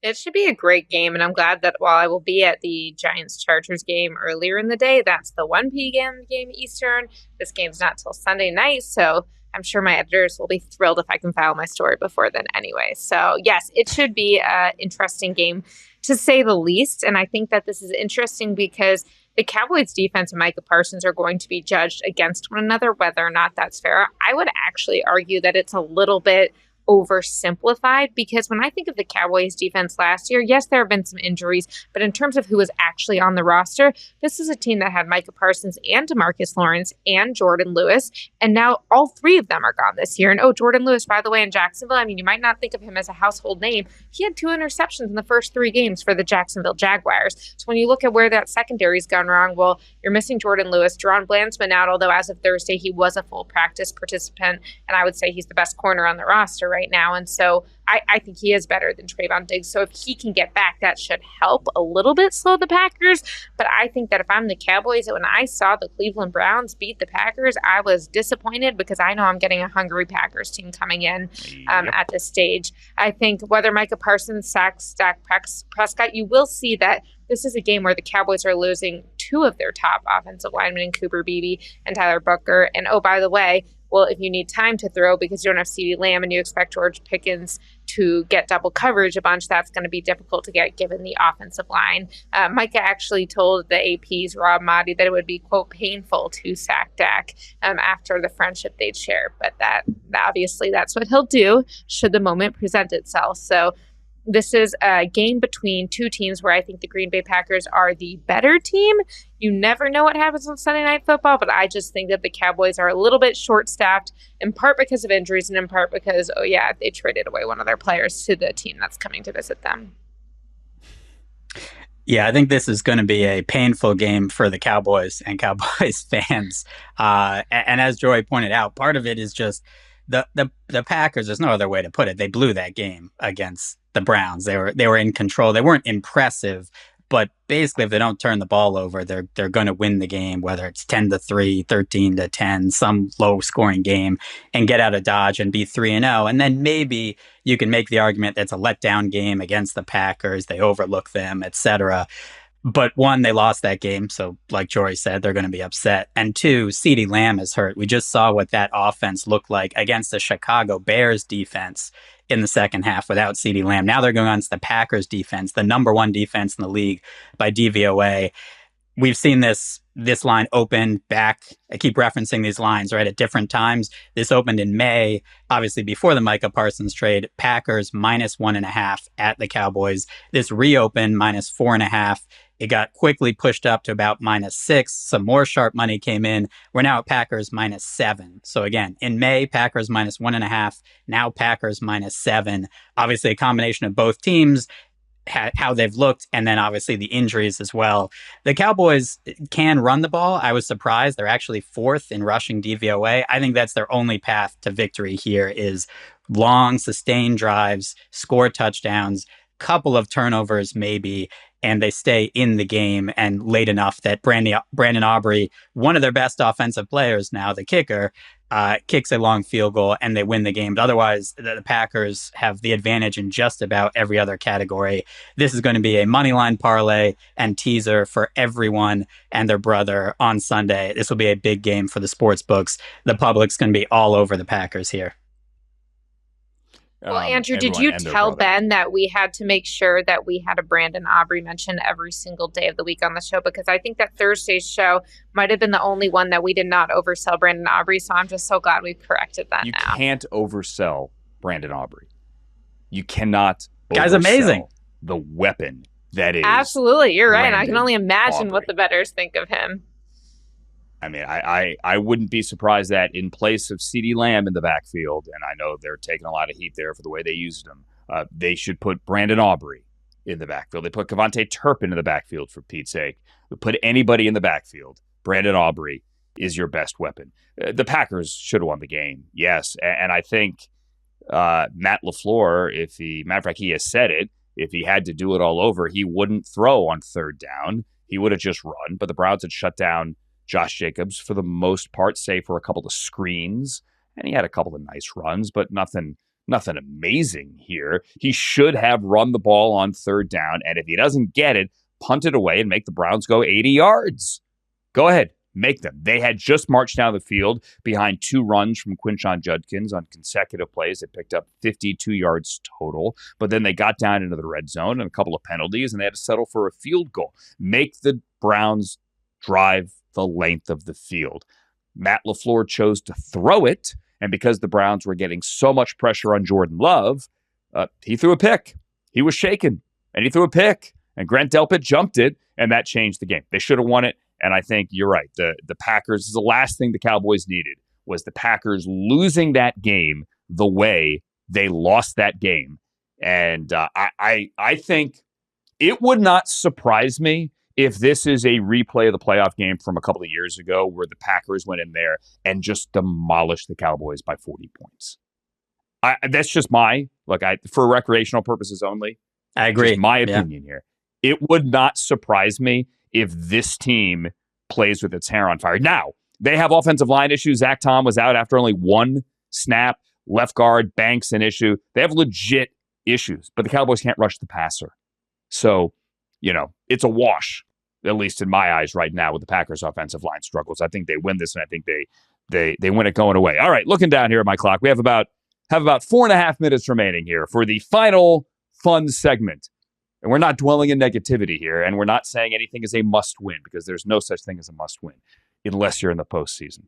It should be a great game, and I'm glad that while I will be at the Giants-Chargers game earlier in the day, that's the 1 p.m. game Eastern. This game's not till Sunday night, so I'm sure my editors will be thrilled if I can file my story before then anyway. So, yes, it should be an interesting game, to say the least, and I think that this is interesting because the Cowboys defense and Micah Parsons are going to be judged against one another, whether or not that's fair. I would actually argue that it's a little bit oversimplified, because when I think of the Cowboys defense last year, yes, there have been some injuries, but in terms of who was actually on the roster, this is a team that had Micah Parsons and DeMarcus Lawrence and Jordan Lewis, and now all three of them are gone this year. And Jordan Lewis, by the way, in Jacksonville, I mean, you might not think of him as a household name. He had 2 interceptions in the first 3 games for the Jacksonville Jaguars. So when you look at where that secondary's gone wrong, well, you're missing Jordan Lewis. Jerron Bland's been out, although as of Thursday, he was a full practice participant, and I would say he's the best corner on the roster right now. And so I think he is better than Trayvon Diggs. So if he can get back, that should help a little bit slow the Packers. But I think that if I'm the Cowboys, when I saw the Cleveland Browns beat the Packers, I was disappointed because I know I'm getting a hungry Packers team coming in at this stage. I think whether Micah Parsons sacks Dak Prescott, you will see that this is a game where the Cowboys are losing 2 of their top offensive linemen in Cooper Beebe and Tyler Booker. And oh, by the way, well, if you need time to throw because you don't have CeeDee Lamb and you expect George Pickens to get double coverage a bunch, that's going to be difficult to get given the offensive line. Micah actually told the AP's Rob Maaddi that it would be, quote, painful to sack Dak after the friendship they'd share. But that obviously that's what he'll do should the moment present itself. So this is a game between 2 teams where I think the Green Bay Packers are the better team. You never know what happens on Sunday Night Football, but I just think that the Cowboys are a little bit short-staffed, in part because of injuries and in part because, they traded away one of their players to the team that's coming to visit them. Yeah, I think this is going to be a painful game for the Cowboys and Cowboys fans. And as Jori pointed out, part of it is just the Packers, there's no other way to put it. They blew that game against the Browns. They were in control. They weren't impressive, but basically if they don't turn the ball over, they're going to win the game, whether it's 10-3, 13-10, some low scoring game, and get out of Dodge and be 3-0. And then maybe you can make the argument that's a letdown game against the Packers. They overlook them, etc. But 1, they lost that game. So like Jori said, they're going to be upset. And 2, CeeDee Lamb is hurt. We just saw what that offense looked like against the Chicago Bears defense in the second half without CeeDee Lamb. Now they're going on to the Packers defense, the number 1 defense in the league by DVOA. We've seen this line open back. I keep referencing these lines, right, at different times. This opened in May, obviously before the Micah Parsons trade. Packers -1.5 at the Cowboys. This reopened -4.5. It got quickly pushed up to about -6. Some more sharp money came in. We're now at Packers -7. So again, in May, Packers -1.5. Now Packers -7. Obviously a combination of both teams, how they've looked, and then obviously the injuries as well. The Cowboys can run the ball. I was surprised. They're actually 4th in rushing DVOA. I think that's their only path to victory here is long, sustained drives, score touchdowns, couple of turnovers maybe, and they stay in the game and late enough that Brandon Aubrey, one of their best offensive players now, the kicker, kicks a long field goal and they win the game. But otherwise, the Packers have the advantage in just about every other category. This is going to be a money line parlay and teaser for everyone and their brother on Sunday. This will be a big game for the sports books. The public's going to be all over the Packers here. Well, Andrew, did you tell Ben that we had to make sure that we had a Brandon Aubrey mention every single day of the week on the show? Because I think that Thursday's show might have been the only one that we did not oversell Brandon Aubrey. So I'm just so glad we've corrected that now. You can't oversell Brandon Aubrey. You cannot Guy's amazing. The weapon that is. Absolutely. You're right. Brandon I can only imagine Aubrey. what the bettors think of him. I mean, I wouldn't be surprised that in place of CeeDee Lamb in the backfield, and I know they're taking a lot of heat there for the way they used him, they should put Brandon Aubrey in the backfield. They put Kevontae Turpin in the backfield, for Pete's sake. Put anybody in the backfield. Brandon Aubrey is your best weapon. The Packers should have won the game, yes. And I think Matt LaFleur, matter of fact, he has said it, if he had to do it all over, he wouldn't throw on third down. He would have just run, but the Browns had shut down Josh Jacobs for the most part, save for a couple of screens, and he had a couple of nice runs, but nothing amazing here. He should have run the ball on third down, and if he doesn't get it, punt it away and make the Browns go 80 yards. Go ahead, make them. They had just marched down the field behind 2 runs from Quinshon Judkins on consecutive plays. They picked up 52 yards total, but then they got down into the red zone and a couple of penalties, and they had to settle for a field goal. Make the Browns drive the length of the field. Matt LaFleur chose to throw it, and because the Browns were getting so much pressure on Jordan Love, he threw a pick. He was shaken, and he threw a pick, and Grant Delpit jumped it, and that changed the game. They should have won it, and I think you're right. The Packers, is the last thing the Cowboys needed, was the Packers losing that game the way they lost that game. And I think it would not surprise me if this is a replay of the playoff game from a couple of years ago where the Packers went in there and just demolished the Cowboys by 40 points. That's just for recreational purposes only. I agree. Just my opinion here. It would not surprise me if this team plays with its hair on fire. Now, they have offensive line issues. Zach Tom was out after only 1 snap. Left guard, Banks, an issue. They have legit issues, but the Cowboys can't rush the passer. So, it's a wash, at least in my eyes right now, with the Packers' offensive line struggles. I think they win this, and I think they win it going away. All right, looking down here at my clock, we have about 4.5 minutes remaining here for the final fun segment. And we're not dwelling in negativity here, and we're not saying anything is a must-win, because there's no such thing as a must-win unless you're in the postseason.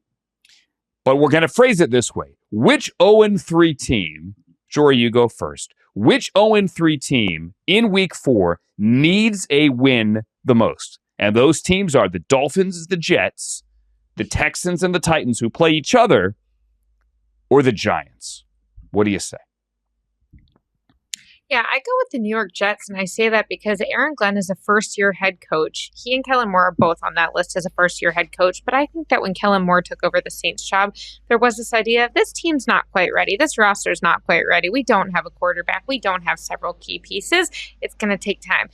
But we're going to phrase it this way. Which 0-3 team, Jori, you go first, which 0-3 team in Week 4 needs a win the most? And those teams are the Dolphins, the Jets, the Texans, and the Titans, who play each other, or the Giants. What do you say? Yeah, I go with the New York Jets, and I say that because Aaron Glenn is a first-year head coach. He and Kellen Moore are both on that list as a first-year head coach, but I think that when Kellen Moore took over the Saints job, there was this idea of this team's not quite ready. This roster's not quite ready. We don't have a quarterback. We don't have several key pieces. It's going to take time.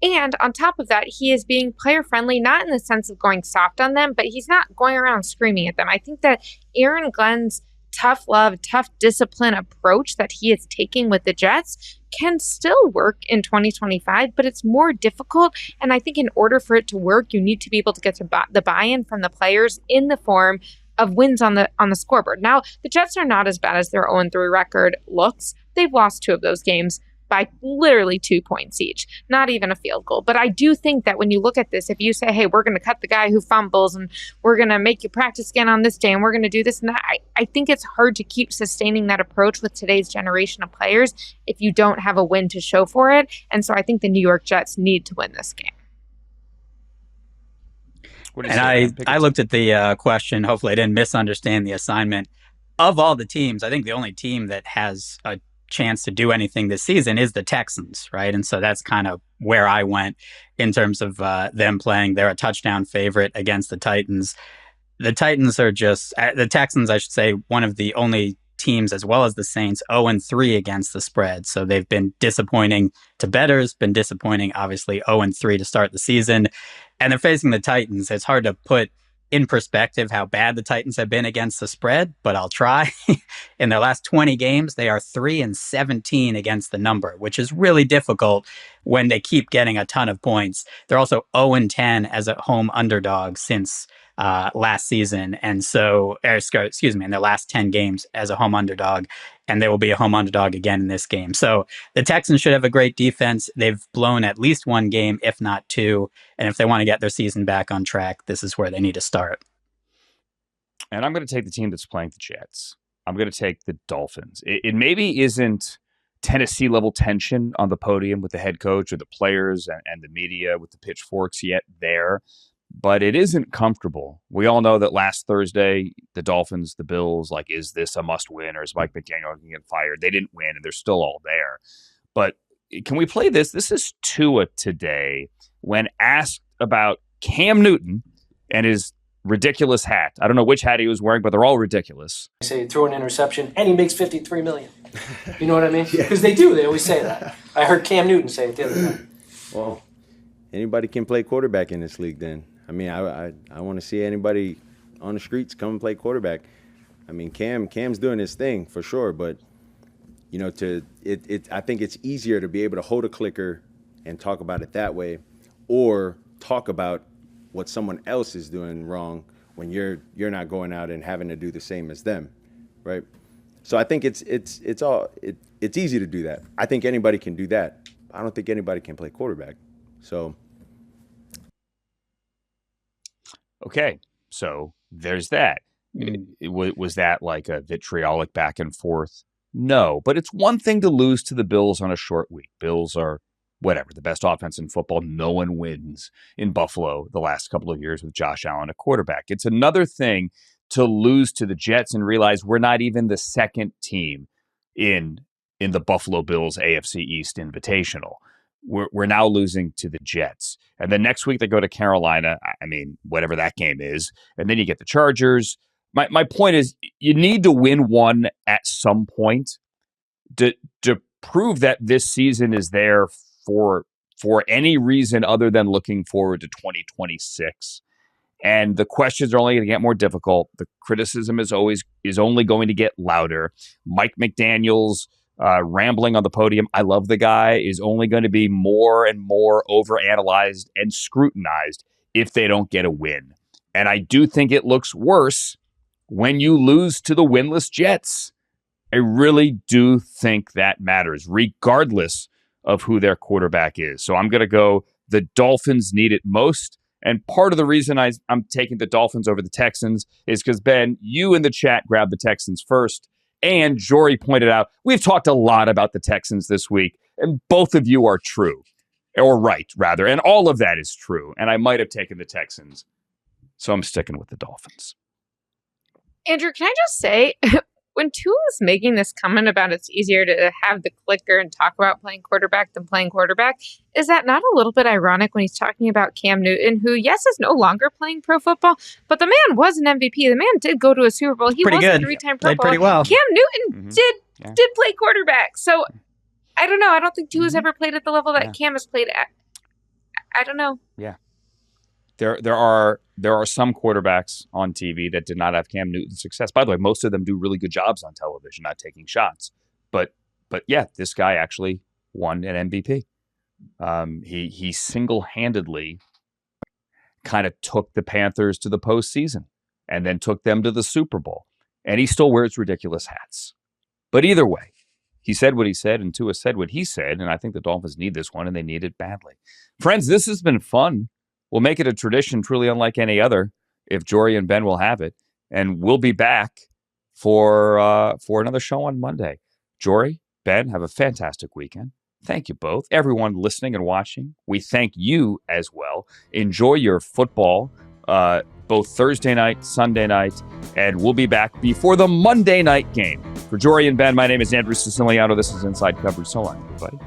And on top of that, he is being player-friendly, not in the sense of going soft on them, but he's not going around screaming at them. I think that Aaron Glenn's tough love, tough discipline approach that he is taking with the Jets can still work in 2025, but it's more difficult. And I think in order for it to work, you need to be able to get to the buy-in from the players in the form of wins on the scoreboard. Now, the Jets are not as bad as their 0-3 record looks. They've lost 2 of those games by literally 2 points each, not even a field goal. But I do think that when you look at this, if you say, hey, we're going to cut the guy who fumbles and we're going to make you practice again on this day and we're going to do this and that, I think it's hard to keep sustaining that approach with today's generation of players if you don't have a win to show for it. And so I think the New York Jets need to win this game. And I looked at the question. Hopefully I didn't misunderstand the assignment. Of all the teams, I think the only team that has a chance to do anything this season is the Texans, right? And so that's kind of where I went in terms of them playing. They're a touchdown favorite against the Titans. The Titans are the Texans, I should say, one of the only teams, as well as the Saints, 0-3 against the spread. So they've been disappointing to bettors, been disappointing, obviously, 0-3 to start the season. And they're facing the Titans. It's hard to put in perspective how bad the Titans have been against the spread, but I'll try. In their last 20 games, they are 3-17 against the number, which is really difficult when they keep getting a ton of points. They're also 0-10 as a home underdog since last season. And so, in their last 10 games as a home underdog, and they will be a home underdog again in this game. So the Texans should have a great defense. They've blown at least one game, if not two. And if they want to get their season back on track, this is where they need to start. And I'm going to take the team that's playing the Jets. I'm going to take the Dolphins. It maybe isn't Tennessee level tension on the podium with the head coach or the players and the media with the pitchforks yet there, but it isn't comfortable. We all know that last Thursday, the Dolphins, the Bills, like, is this a must win or is Mike McDaniel going to get fired? They didn't win and they're still all there. But can we play this? This is Tua today when asked about Cam Newton and his ridiculous hat. I don't know which hat he was wearing, but they're all ridiculous. They say throw an interception and he makes $53 million. You know what I mean? Because they do. They always say that. I heard Cam Newton say it the other day. Well, anybody can play quarterback in this league then. I mean, I want to see anybody on the streets come and play quarterback. I mean, Cam's doing his thing for sure, but you know, I think it's easier to be able to hold a clicker and talk about it that way, or talk about what someone else is doing wrong when you're not going out and having to do the same as them, right? So I think it's easy to do that. I think anybody can do that. I don't think anybody can play quarterback. So. Okay, so there's that. Was that like a vitriolic back and forth? No, but it's one thing to lose to the Bills on a short week. Bills are, whatever, the best offense in football. No one wins in Buffalo the last couple of years with Josh Allen at quarterback. It's another thing to lose to the Jets and realize we're not even the second team in the Buffalo Bills AFC East Invitational. We're now losing to the Jets. And then next week they go to Carolina. I mean, whatever that game is. And then you get the Chargers. My point is you need to win one at some point to prove that this season is there for any reason other than looking forward to 2026. And the questions are only going to get more difficult. The criticism is only going to get louder. Mike McDaniel's rambling on the podium, I love the guy, is only going to be more and more overanalyzed and scrutinized if they don't get a win. And I do think it looks worse when you lose to the winless Jets. I really do think that matters, regardless of who their quarterback is. So I'm going to go the Dolphins need it most. And part of the reason I'm taking the Dolphins over the Texans is because, Ben, you in the chat grabbed the Texans first. And Jori pointed out, we've talked a lot about the Texans this week, and both of you are true, or right, rather. And all of that is true. And I might have taken the Texans. So I'm sticking with the Dolphins. Andrew, can I just say, when Tua was making this comment about it's easier to have the clicker and talk about playing quarterback than playing quarterback, is that not a little bit ironic when he's talking about Cam Newton, who, yes, is no longer playing pro football, but the man was an MVP. The man did go to a Super Bowl. He was a three-time Pro Bowler. Pretty well. Cam Newton did play quarterback. So, I don't know. I don't think Tua's ever played at the level that Cam has played at. I don't know. Yeah. There are some quarterbacks on TV that did not have Cam Newton's success. By the way, most of them do really good jobs on television, not taking shots. But yeah, this guy actually won an MVP. He single-handedly kind of took the Panthers to the postseason and then took them to the Super Bowl. And he still wears ridiculous hats. But either way, he said what he said, and Tua said what he said, and I think the Dolphins need this one, and they need it badly. Friends, this has been fun. We'll make it a tradition truly unlike any other if Jori and Ben will have it. And we'll be back for another show on Monday. Jori, Ben, have a fantastic weekend. Thank you both. Everyone listening and watching, we thank you as well. Enjoy your football, both Thursday night, Sunday night, and we'll be back before the Monday night game. For Jori and Ben, my name is Andrew Siciliano. This is Inside Coverage. So long, everybody.